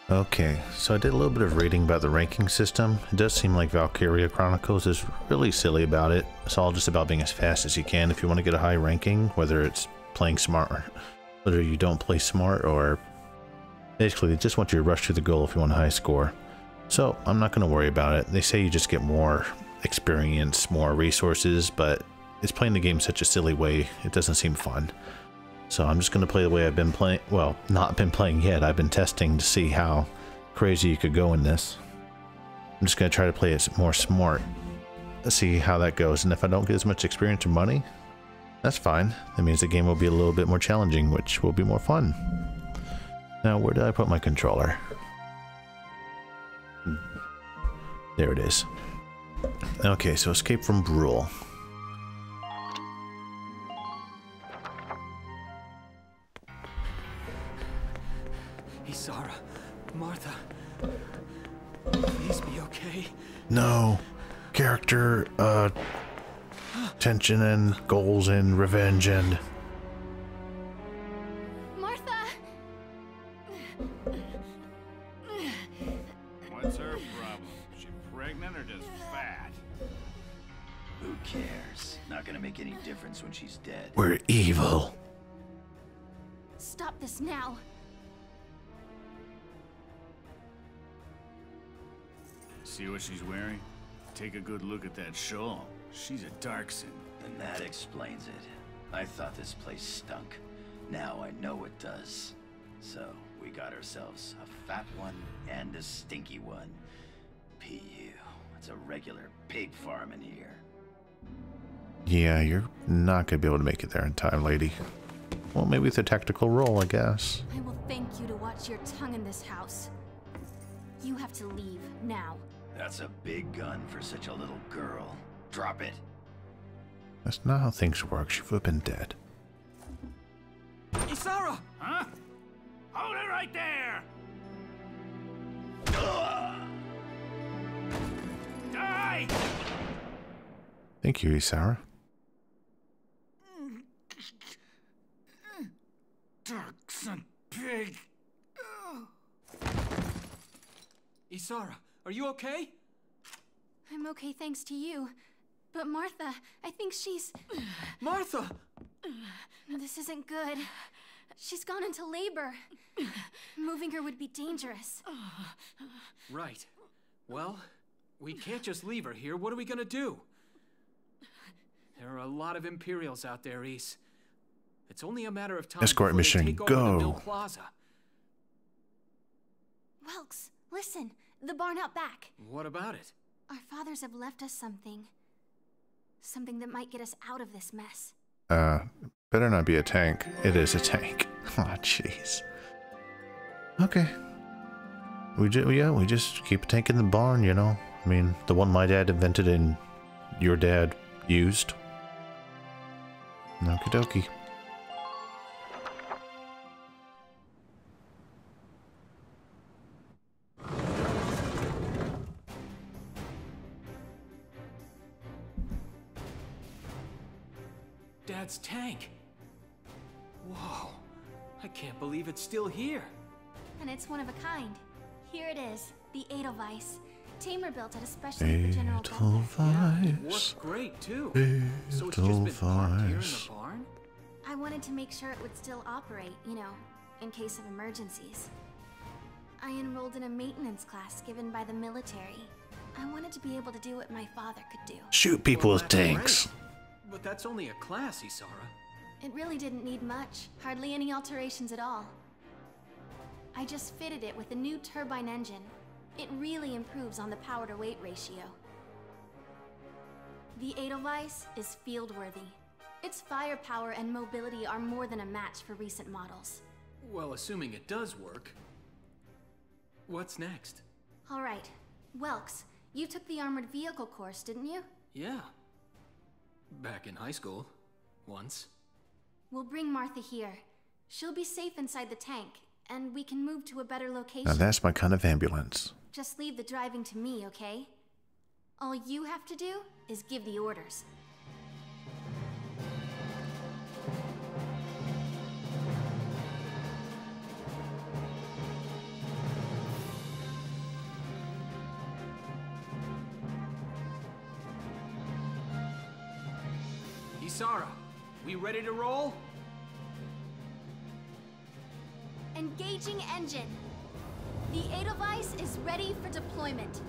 Okay, so I did a little bit of reading about the ranking system. It does seem like Valkyria Chronicles is really silly about it. It's all just about being as fast as you can if you want to get a high ranking, whether it's playing smart or whether you don't play smart, or basically they just want you to rush to the goal if you want a high score. So I'm not going to worry about it. They say you just get more experience, more resources, but it's playing the game such a silly way, it doesn't seem fun. So I'm just going to play the way I've been playing. Well, not been playing yet. I've been testing to see how crazy you could go in this. I'm just going to try to play it more smart. Let's see how that goes. And if I don't get as much experience or money, that's fine. That means the game will be a little bit more challenging, which will be more fun. Now, where did I put my controller? There it is. Okay, so escape from Bruhl. Isara, Martha, please be okay. No. Character, tension and goals and revenge and... Martha! What's her problem? Is she pregnant or just fat? Who cares? Not gonna make any difference when she's dead. We're evil. Stop this now. See what she's wearing? Take a good look at that shawl. She's a Darkson. Then that explains it. I thought this place stunk. Now I know it does. So, we got ourselves a fat one and a stinky one. PU. It's a regular pig farm in here. Yeah, you're not gonna be able to make it there in time, lady. Well, maybe with a tactical roll, I guess. I will thank you to watch your tongue in this house. You have to leave, now. That's a big gun for such a little girl. Drop it. That's not how things work. She would have been dead. Isara! Huh? Hold it right there! Die! Thank you, Isara. Darkson pig! Isara, are you okay? I'm okay thanks to you. But Martha, I think she's... Martha! This isn't good. She's gone into labor. Moving her would be dangerous. Right. Well, we can't just leave her here. What are we gonna do? There are a lot of Imperials out there, Ys. It's only a matter of time Escort before mission, they take over the go. Mill Plaza. Whelks, listen. The barn out back. What about it? Our fathers have left us something. Something that might get us out of this mess. Better not be a tank. It is a tank. Oh, jeez. Okay. We just keep a tank in the barn, you know? I mean, the one my dad invented and your dad used. Okie dokie. Dad's tank. Whoa. I can't believe it's still here. And it's one of a kind. Here it is, the Edelweiss. Tamer built it especially for General Gallia. Yeah, it worked great, too. So it's just been parked here in the barn? I wanted to make sure it would still operate, you know, in case of emergencies. I enrolled in a maintenance class given by the military. I wanted to be able to do what my father could do. Shoot people with that's tanks. great. But that's only a class, Isara. It really didn't need much, hardly any alterations at all. I just fitted it with a new turbine engine. It really improves on the power-to-weight ratio. The Edelweiss is field-worthy. Its firepower and mobility are more than a match for recent models. Well, assuming it does work. What's next? All right, Whelks, you took the armored vehicle course, didn't you? Yeah. Back in high school. Once. We'll bring Martha here. She'll be safe inside the tank, and we can move to a better location. Now that's my kind of ambulance. Just leave the driving to me, okay? All you have to do is give the orders. Sarah, we ready to roll? Engaging engine. The Edelweiss is ready for deployment.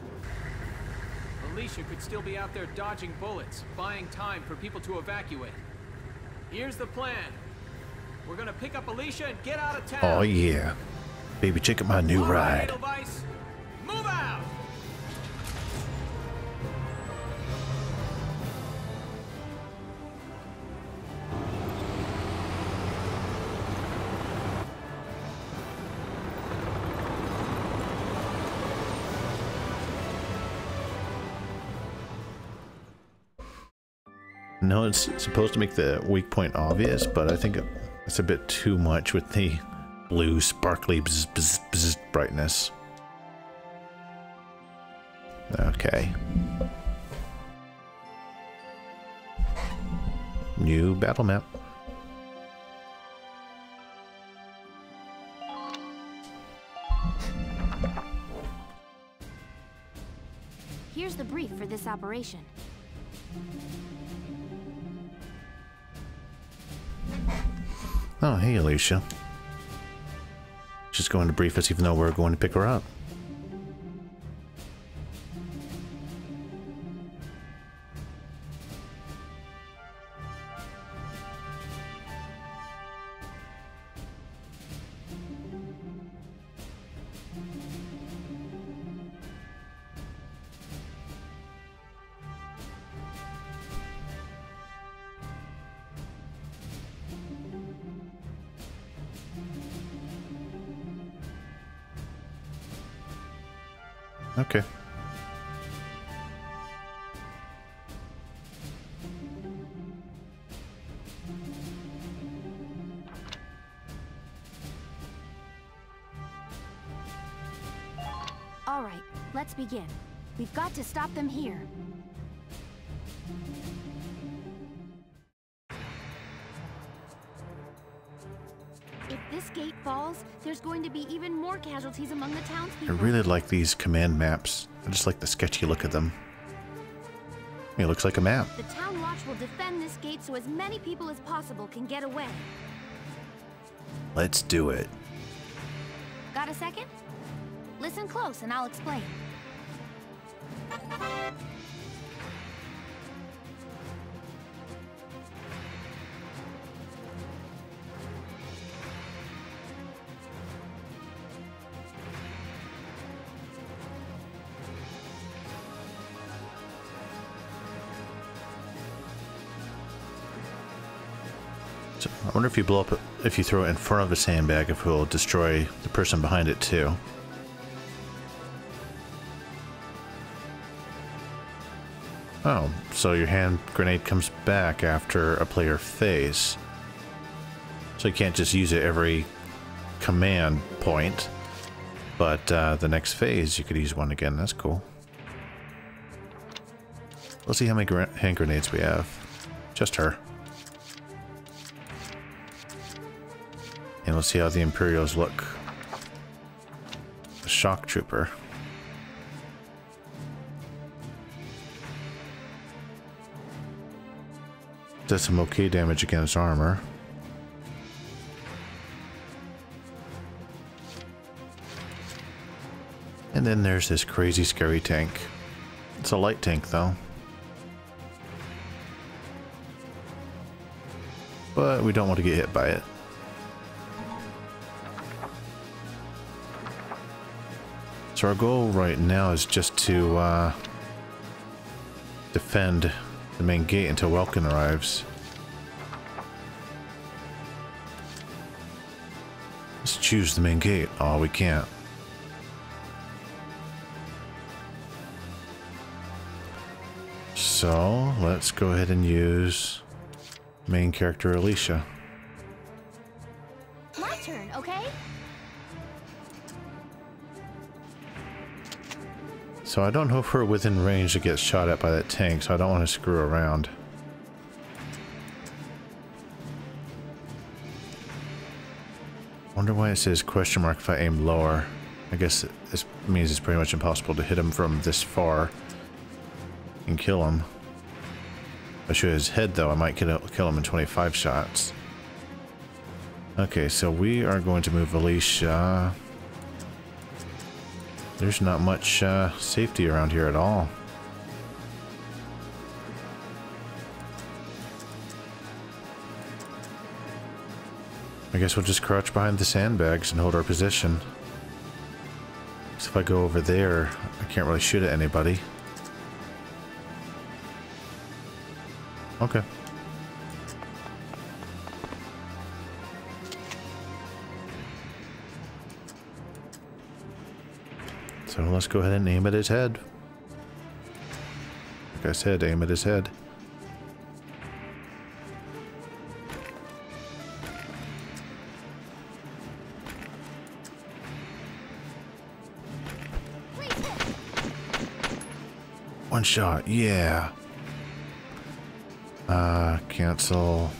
Alicia could still be out there dodging bullets, buying time for people to evacuate. Here's the plan. We're gonna pick up Alicia and get out of town. Oh yeah. Baby, check out my new All right, ride. Edelweiss, move out! No, it's supposed to make the weak point obvious, but I think it's a bit too much with the blue, sparkly bzz, bzz, bzz brightness. Okay. New battle map. Here's the brief for this operation. Oh, hey, Alicia. She's going to brief us even though we're going to pick her up. Okay. All right, let's begin. We've got to stop them here. If this gate falls, there's going to be even more casualties among the I townspeople. really like these command maps. I just like the sketchy look of them. It looks like a map. The town watch will defend this gate so as many people as possible can get away. Let's do it. Got a second? Listen close and I'll explain. So I wonder if you blow up, if you throw it in front of a sandbag, if it will destroy the person behind it too. Oh, so your hand grenade comes back after a player phase. So you can't just use it every command point, but the next phase you could use one again. That's cool. Let's see how many hand grenades we have. Just her. And let's see how the Imperials look. The shock trooper. Does some okay damage against armor. And then there's this crazy scary tank. It's a light tank though. But we don't want to get hit by it. So our goal right now is just to defend the main gate until Welkin arrives. Let's choose the main gate. Oh, we can't. So let's go ahead and use main character Alicia. My turn, okay? So I don't know if we're within range to get shot at by that tank, so I don't want to screw around. Wonder why it says question mark if I aim lower. I guess this means it's pretty much impossible to hit him from this far and kill him. If I shoot his head, though, I might kill him in 25 shots. Okay, so we are going to move Alicia. There's not much safety around here at all. I guess we'll just crouch behind the sandbags and hold our position. So if I go over there, I can't really shoot at anybody. Okay. So let's go ahead and aim at his head. Like I said, aim at his head. One shot, yeah. Cancel.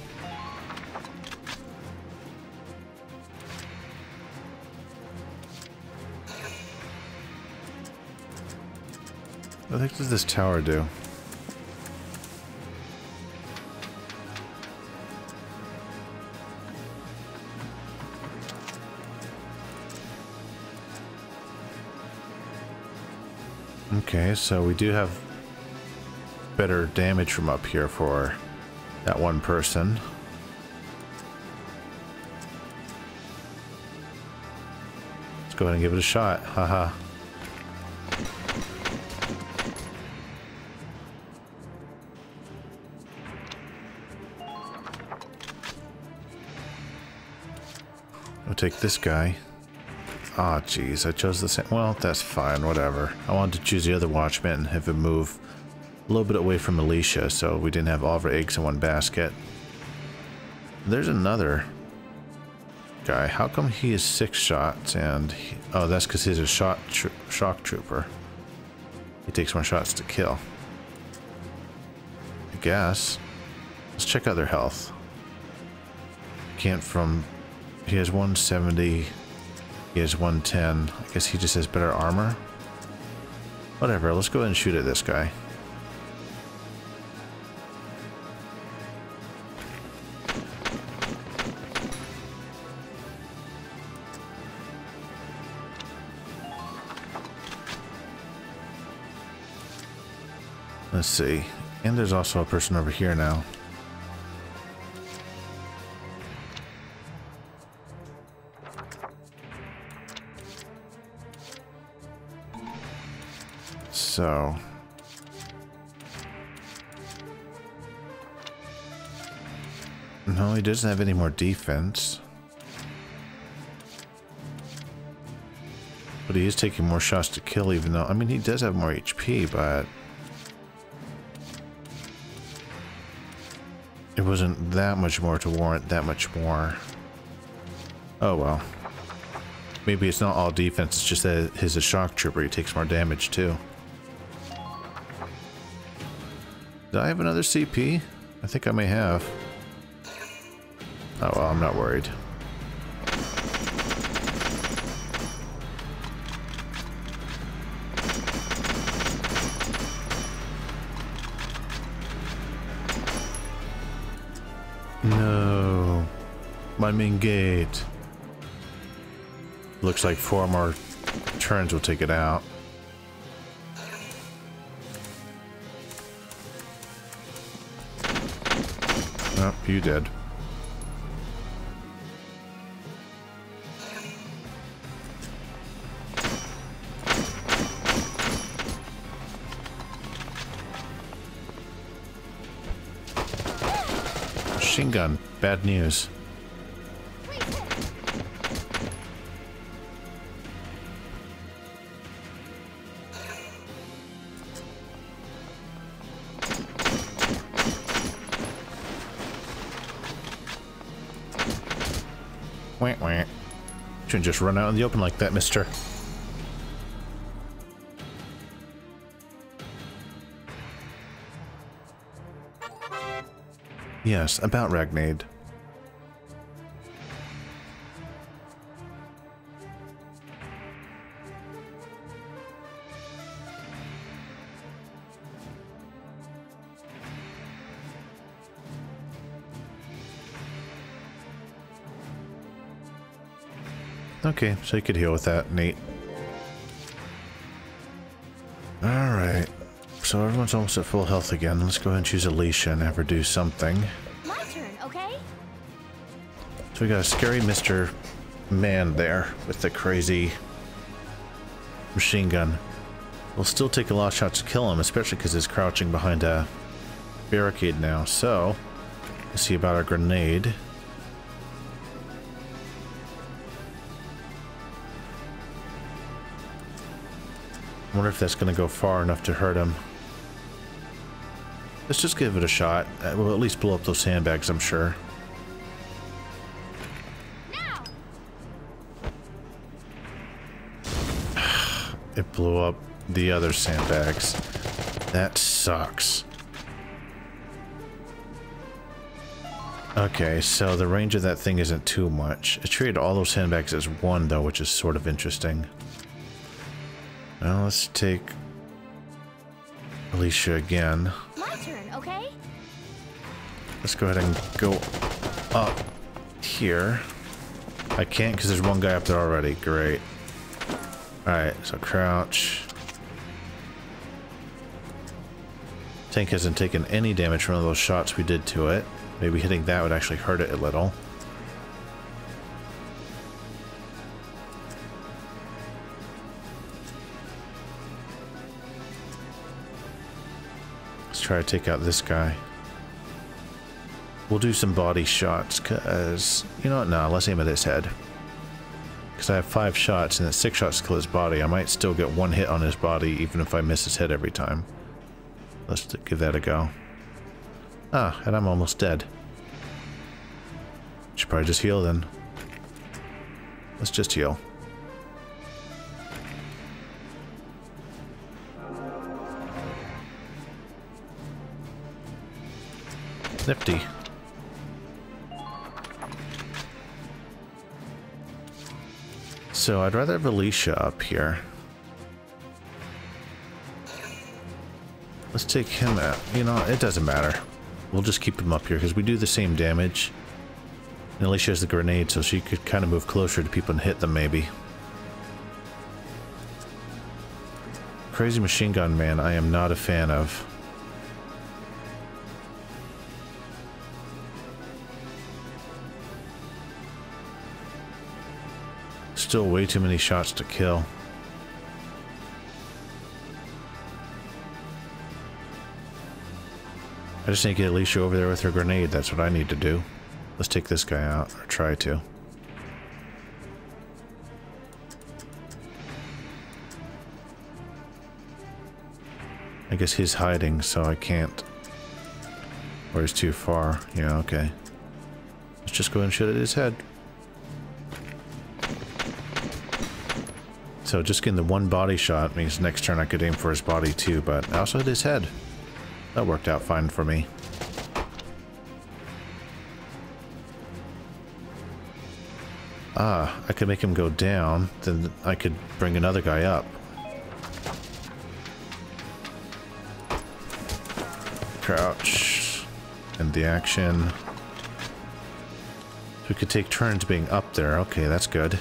What the heck does this tower do? Okay, so we do have better damage from up here for that one person. Let's go ahead and give it a shot. Haha. I'll take this guy. Ah, geez, I chose the same. Well, that's fine, whatever. I wanted to choose the other watchman and have him move a little bit away from Alicia so we didn't have all of our eggs in one basket. There's another guy. How come he is 6 shots and... oh, that's because he's a shock trooper. He takes more shots to kill. I guess. Let's check out their health. Can't from... he has 170... he has 110. I guess he just has better armor. Whatever, let's go ahead and shoot at this guy. Let's see. And there's also a person over here now. So no, he doesn't have any more defense. But he is taking more shots to kill, even though, I mean, he does have more HP, but it wasn't that much more to warrant that much more. Oh well. Maybe it's not all defense, it's just that he's a shock trooper, he takes more damage too. Did I have another CP? I think I may have. Oh well, I'm not worried. No. My main gate. Looks like 4 more turns will take it out. Oh, you did. Machine gun. Bad news. Wah, wah. Shouldn't just run out in the open like that, mister. Yes, about Ragnade. Okay, so you could heal with that. Neat. Alright. So everyone's almost at full health again. Let's go ahead and choose Alicia and have her do something. My turn, okay? So we got a scary Mr. Man there with the crazy machine gun. We'll still take a lot of shots to kill him, especially because he's crouching behind a barricade now. So, let's see about our grenade. I wonder if that's going to go far enough to hurt him. Let's just give it a shot. We'll at least blow up those sandbags, I'm sure. Now! It blew up the other sandbags. That sucks. Okay, so the range of that thing isn't too much. It treated all those sandbags as one, though, which is sort of interesting. Well, let's take Alicia again. My turn, okay? Let's go ahead and go up here. I can't because there's one guy up there already. Great. Alright, so crouch. Tank hasn't taken any damage from one of those shots we did to it. Maybe hitting that would actually hurt it a little. Let's try to take out this guy. We'll do some body shots, because... You know what? No, let's aim at his head. Because I have 5 shots, and it's 6 shots to kill his body. I might still get 1 hit on his body, even if I miss his head every time. Let's give that a go. Ah, and I'm almost dead. Should probably just heal then. Let's just heal. Nifty. So I'd rather have Alicia up here. Let's take him out. You know, it doesn't matter. We'll just keep him up here because we do the same damage. And Alicia has the grenade, so she could kind of move closer to people and hit them, maybe. Crazy machine gun man, I am not a fan of. Still way too many shots to kill. I just need to get Alicia over there with her grenade. That's what I need to do. Let's take this guy out, or try to. I guess he's hiding, so I can't. Or he's too far. Yeah, okay. Let's just go and shoot at his head. So just getting the 1 body shot means next turn I could aim for his body too, but I also hit his head. That worked out fine for me. Ah, I could make him go down, then I could bring another guy up. Crouch. End the action. We could take turns being up there. Okay, that's good.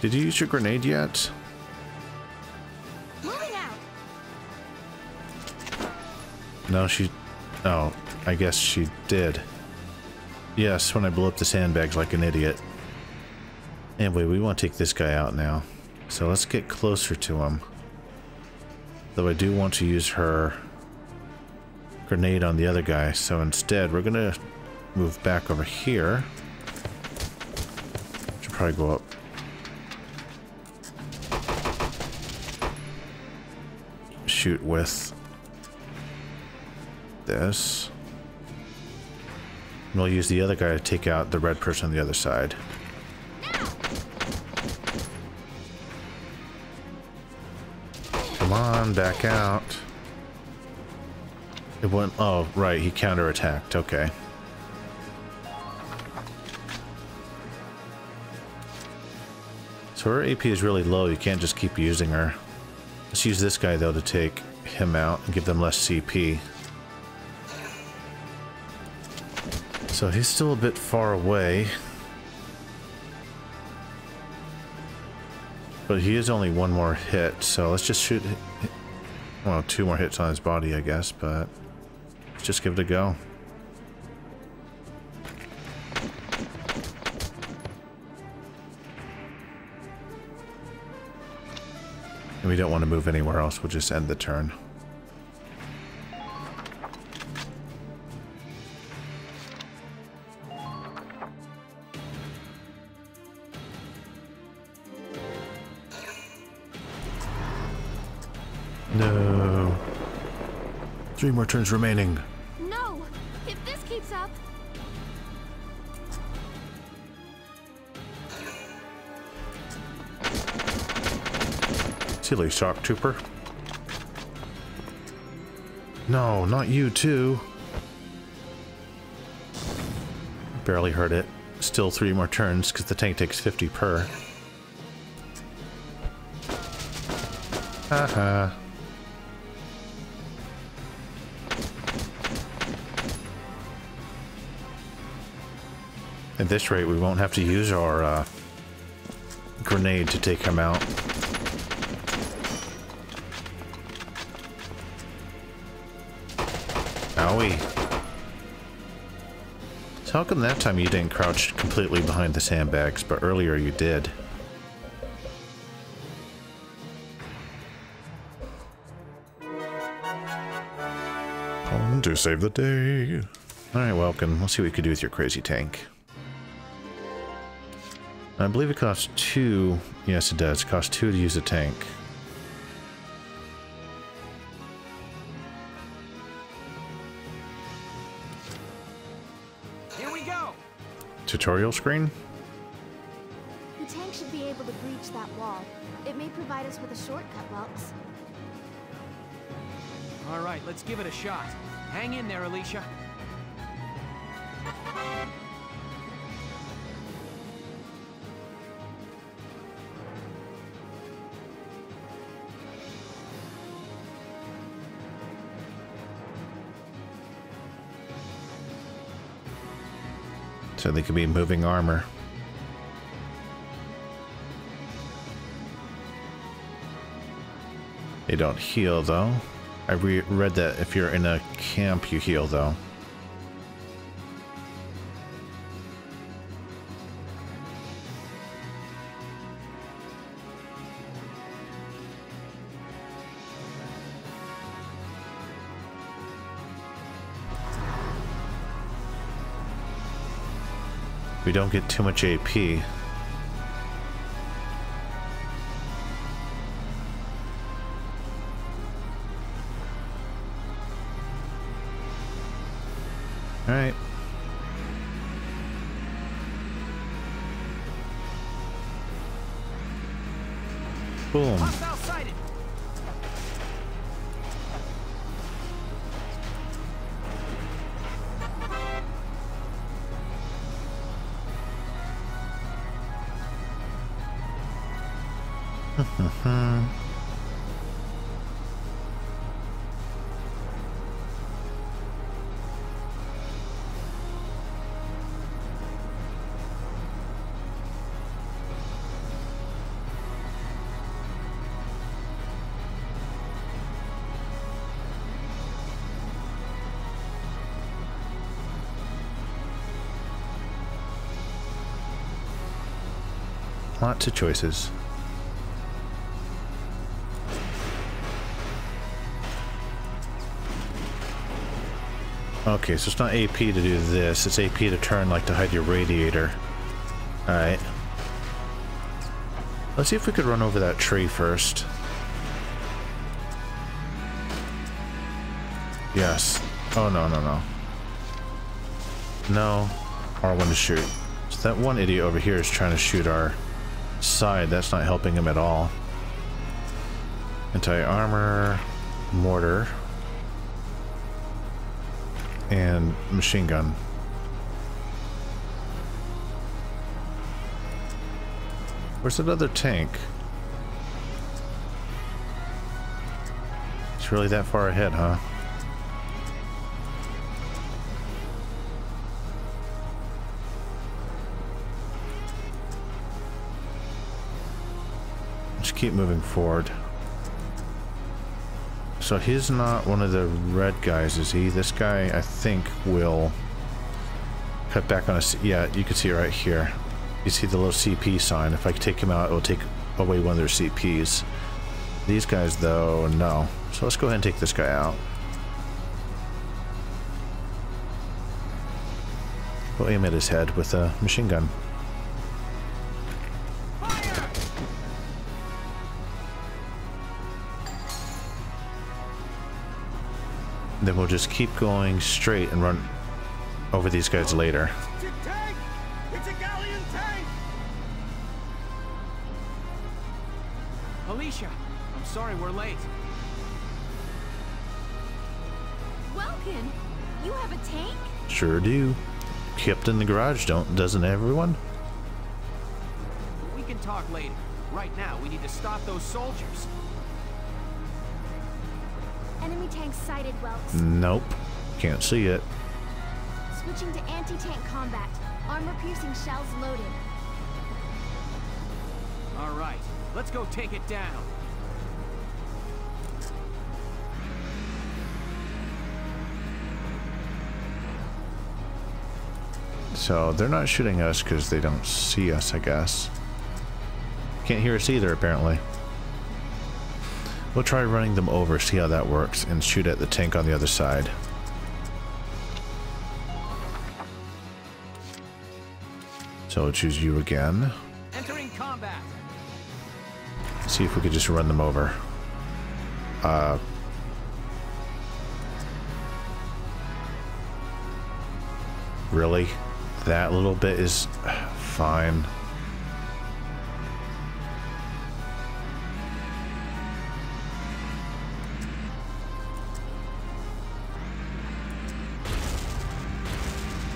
Did you use your grenade yet? Moving out. No, she... Oh, I guess she did. Yes, when I blew up the sandbags like an idiot. Anyway, we want to take this guy out now. So let's get closer to him. Though I do want to use her grenade on the other guy. So instead, we're going to move back over here. Should probably go up. Shoot with this. And we'll use the other guy to take out the red person on the other side. Come on, back out. It went... Oh, right, he counterattacked. Okay. So her AP is really low. You can't just keep using her. Let's use this guy, though, to take him out and give them less CP. So he's still a bit far away. But he is only one more hit, so let's just shoot... Well, 2 more hits on his body, I guess, but... Let's just give it a go. And we don't want to move anywhere else, we'll just end the turn. No. 3 more turns remaining. No! If this keeps up... Silly shock trooper. No, not you too. Barely heard it. Still 3 more turns because the tank takes 50 per. Haha. At this rate, we won't have to use our grenade to take him out. Owie. So how come that time you didn't crouch completely behind the sandbags, but earlier you did? Home to save the day. Alright, welcome. Let's see what we can do with your crazy tank. I believe it costs 2. Yes, it does. It costs 2 to use a tank. Here we go. Tutorial screen? The tank should be able to breach that wall. It may provide us with a shortcut, Welks. All right, let's give it a shot. Hang in there, Alicia. So they could be moving armor. They don't heal, though. I read that if you're in a camp, you heal, though. We don't get too much AP. All right. Boom. Hostile sighted. Lots of choices. Okay, so it's not AP to do this, it's AP to turn, like, to hide your radiator. Alright. Let's see if we could run over that tree first. Yes. Oh, no, no, no. No. R1 to shoot. So that one idiot over here is trying to shoot our side. That's not helping him at all. Anti-armor, mortar, and machine gun. Where's that other tank? It's really that far ahead, huh? keep moving forward. So he's not one of the red guys, is he? This guy, I think, will cut back on a... Yeah, you can see it right here. You see the little CP sign. If I take him out, it will take away one of their CPs. These guys, though, no. So let's go ahead and take this guy out. We'll aim at his head with a machine gun. Fire! Then we'll just keep going straight and run over these guys later. It's a tank! It's a Gallian tank! Alicia, I'm sorry we're late. Welkin, you have a tank? Sure do. Kept in the garage, doesn't everyone? We can talk later. Right now, we need to stop those soldiers. Enemy tank sighted, Welks. Nope. Can't see it. Switching to anti-tank combat. Armor-piercing shells loaded. All right, let's go take it down. So they're not shooting us because they don't see us, I guess. Can't hear us either, apparently. We'll try running them over, see how that works, and shoot at the tank on the other side. So I'll choose you again. Entering combat. See if we could just run them over. Really? That little bit is fine.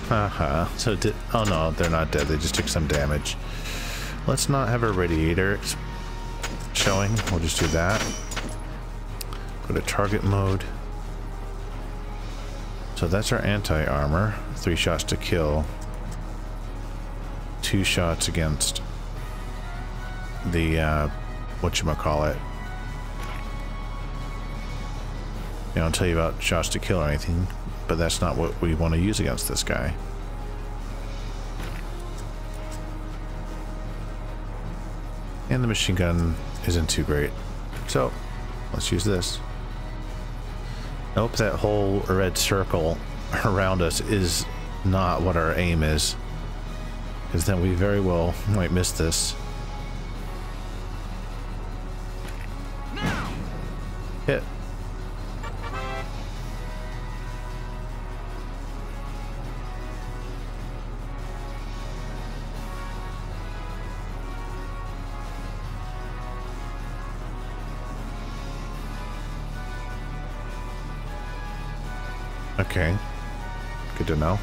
Haha. So did... Oh no, they're not dead. They just took some damage. Let's not have a radiator showing. We'll just do that. Go to target mode. So that's our anti-armor. 3 shots to kill. 2 shots against the, whatchamacallit. I don't tell you about shots to kill or anything, but that's not what we want to use against this guy. And the machine gun isn't too great. So, let's use this. Nope, that whole red circle around us is not what our aim is. Because then we very well might miss this. Now! Hit. Okay. Good to know.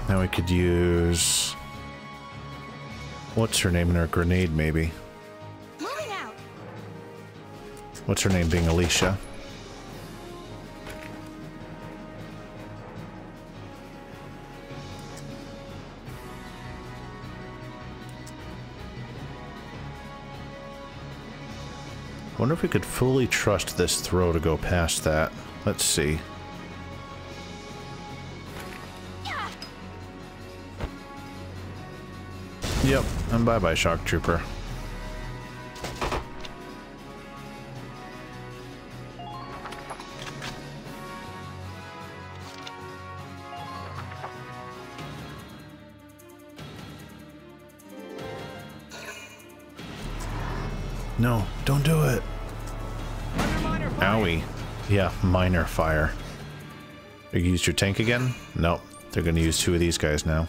Now we could use... What's her name in her grenade, maybe? Moving out. What's her name being Alicia? Wonder if we could fully trust this throw to go past that. Let's see. Yep, and bye-bye, Shock Trooper. No, don't do it. Owie. Yeah, minor fire. You used your tank again? Nope. They're gonna use 2 of these guys now.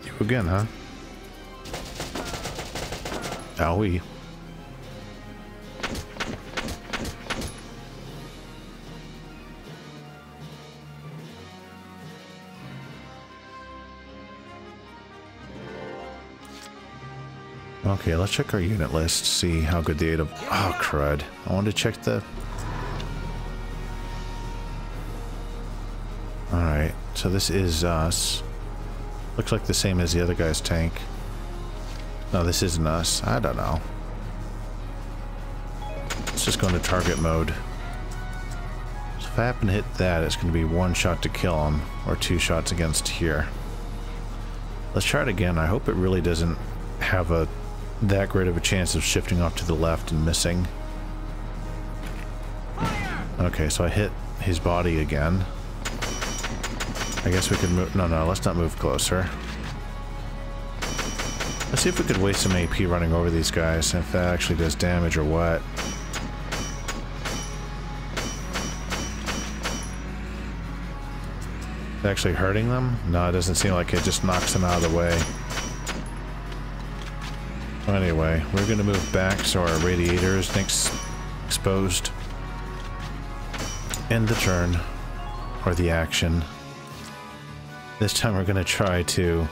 You again, huh? Owie. Okay, let's check our unit list, see how good the oh, crud. I wanted to check the... Alright, so this is us. Looks like the same as the other guy's tank. No, this isn't us. I don't know. Let's just go into target mode. So if I happen to hit that, it's going to be one shot to kill him, or two shots against here. Let's try it again. I hope it really doesn't have that great of a chance of shifting off to the left and missing. Okay, so I hit his body again. I guess we could move... No, let's not move closer. Let's see if we could waste some AP running over these guys, if that actually does damage or what. Is it actually hurting them? No, it doesn't seem like it. Just knocks them out of the way. Anyway, we're going to move back so our radiator is exposed. End the turn. Or the action. This time we're going to try to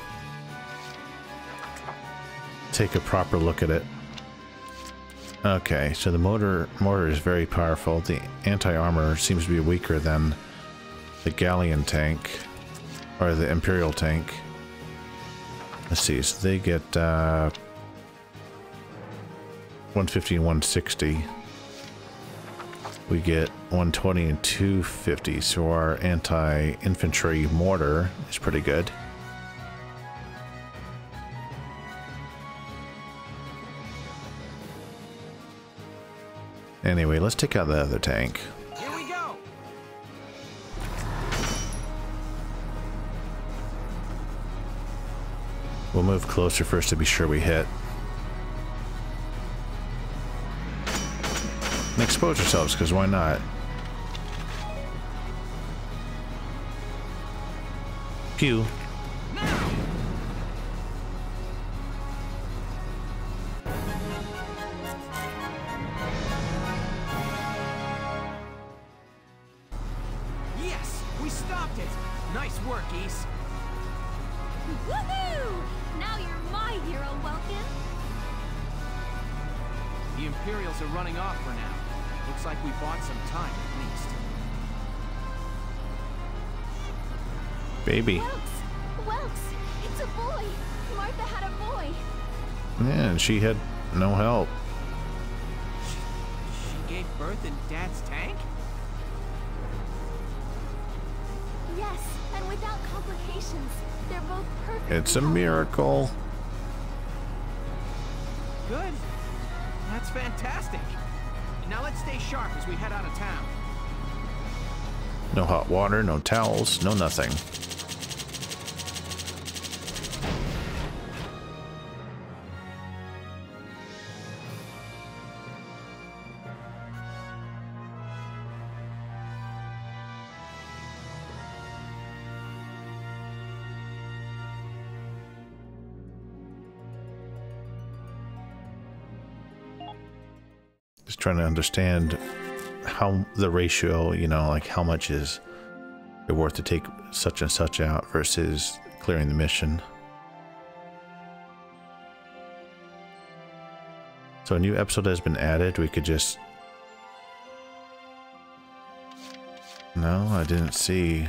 take a proper look at it. Okay, so the mortar is very powerful. The anti-armor seems to be weaker than the Gallian tank. Or the Imperial tank. Let's see, so they get 150 and 160. We get 120 and 250, so our anti-infantry mortar is pretty good. Anyway, let's take out the other tank. Here we go. We'll move closer first to be sure we hit. And expose ourselves, because why not? Pew. Yes, we stopped it. Nice work, Ace. Woohoo! Now you're my hero, Welkin. The Imperials are running off for now. Looks like we bought some time, at least. Baby. Welks, it's a boy. Martha had a boy. Yeah, and she had no help. She gave birth in Dad's tank? Yes, and without complications. They're both perfect. It's a miracle. Good. That's fantastic. Now let's stay sharp as we head out of town. No hot water, no towels, no nothing. Just trying to understand how the ratio, you know, like how much is it worth to take such and such out versus clearing the mission. So a new episode has been added. We could just... No, I didn't see...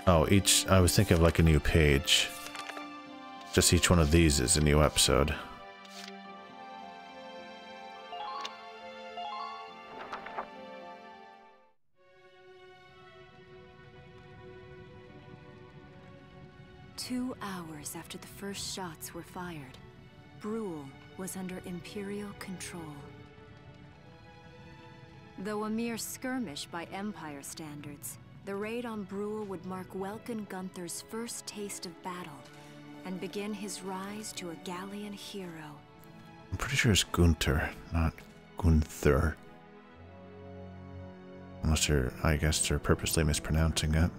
Oh, I was thinking of like a new page. Just each one of these is a new episode. Two hours after the first shots were fired, Bruhl was under Imperial control. Though a mere skirmish by Empire standards, the raid on Bruhl would mark Welkin Gunther's first taste of battle and begin his rise to a Gallian hero. I'm pretty sure it's Gunther, not Gunther. Unless I guess they're purposely mispronouncing it.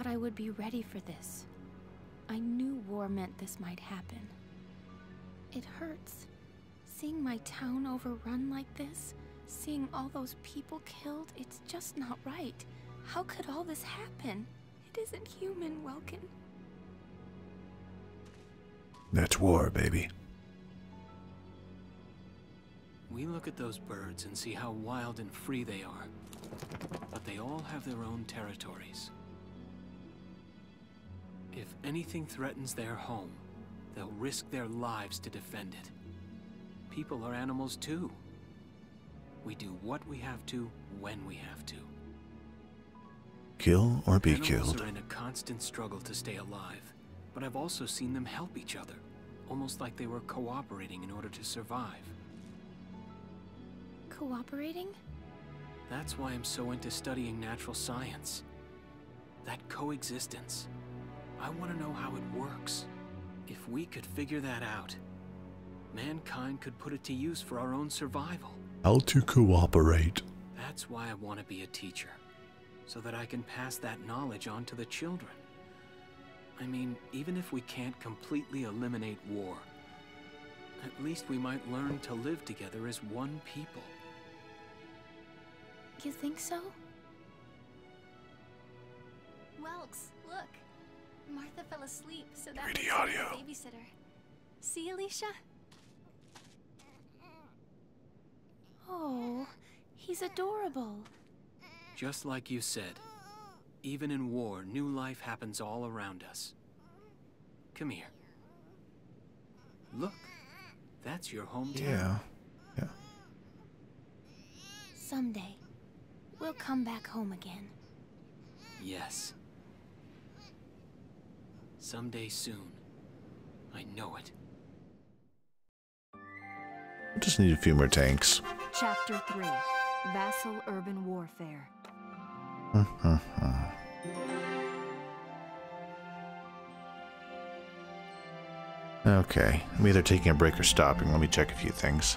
thought I would be ready for this. I knew war meant this might happen. It hurts. Seeing my town overrun like this, seeing all those people killed, it's just not right. How could all this happen? It isn't human, Welkin. That's war, baby. We look at those birds and see how wild and free they are. But they all have their own territories. If anything threatens their home, they'll risk their lives to defend it. People are animals too. We do what we have to, when we have to. Kill or be Animals killed. are in a constant struggle to stay alive, but I've also seen them help each other, almost like they were cooperating in order to survive. Cooperating? That's why I'm so into studying natural science. That coexistence. I want to know how it works. If we could figure that out, mankind could put it to use for our own survival. How to cooperate. That's why I want to be a teacher, so that I can pass that knowledge on to the children. I mean, even if we can't completely eliminate war, at least we might learn to live together as one people. You think so? Welks, look. Martha fell asleep, so that makes her the babysitter. See, Alicia? Oh, he's adorable. Just like you said, even in war, new life happens all around us. Come here. Look, that's your hometown. Yeah. Someday, we'll come back home again. Yes. Someday soon. I know it. Just need a few more tanks. Chapter 3. Vassal Urban Warfare. Okay, I'm either taking a break or stopping. Let me check a few things.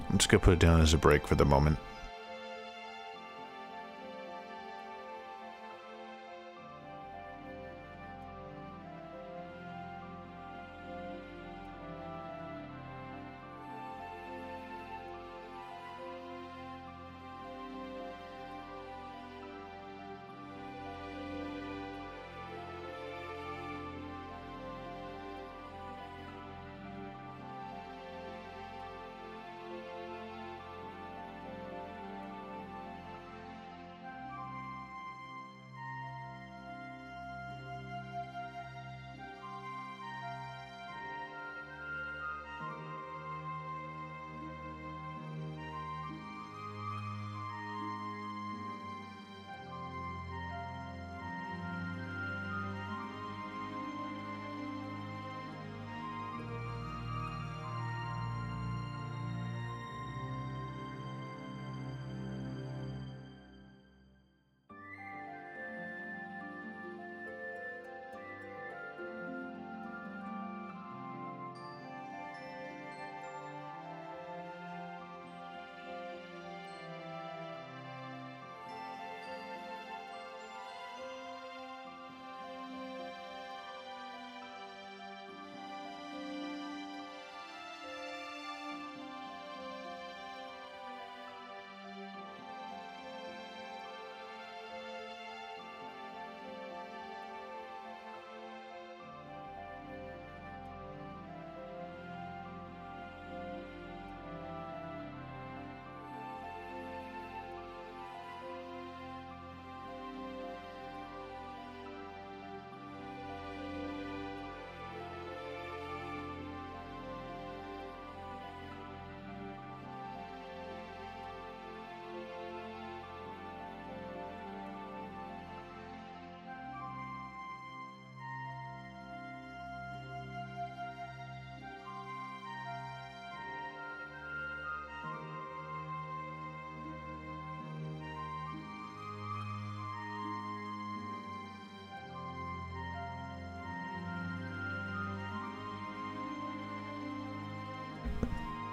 I'm just gonna put it down as a break for the moment.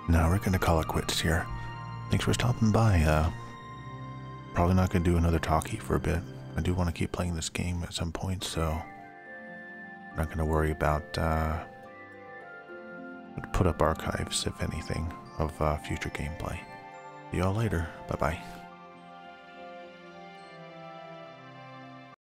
Now we're gonna call it quits here. Thanks for stopping by. Probably not gonna do another talkie for a bit. I do want to keep playing this game at some point, so I'm not gonna worry about put up archives, if anything, of future gameplay. See y'all later. Bye bye.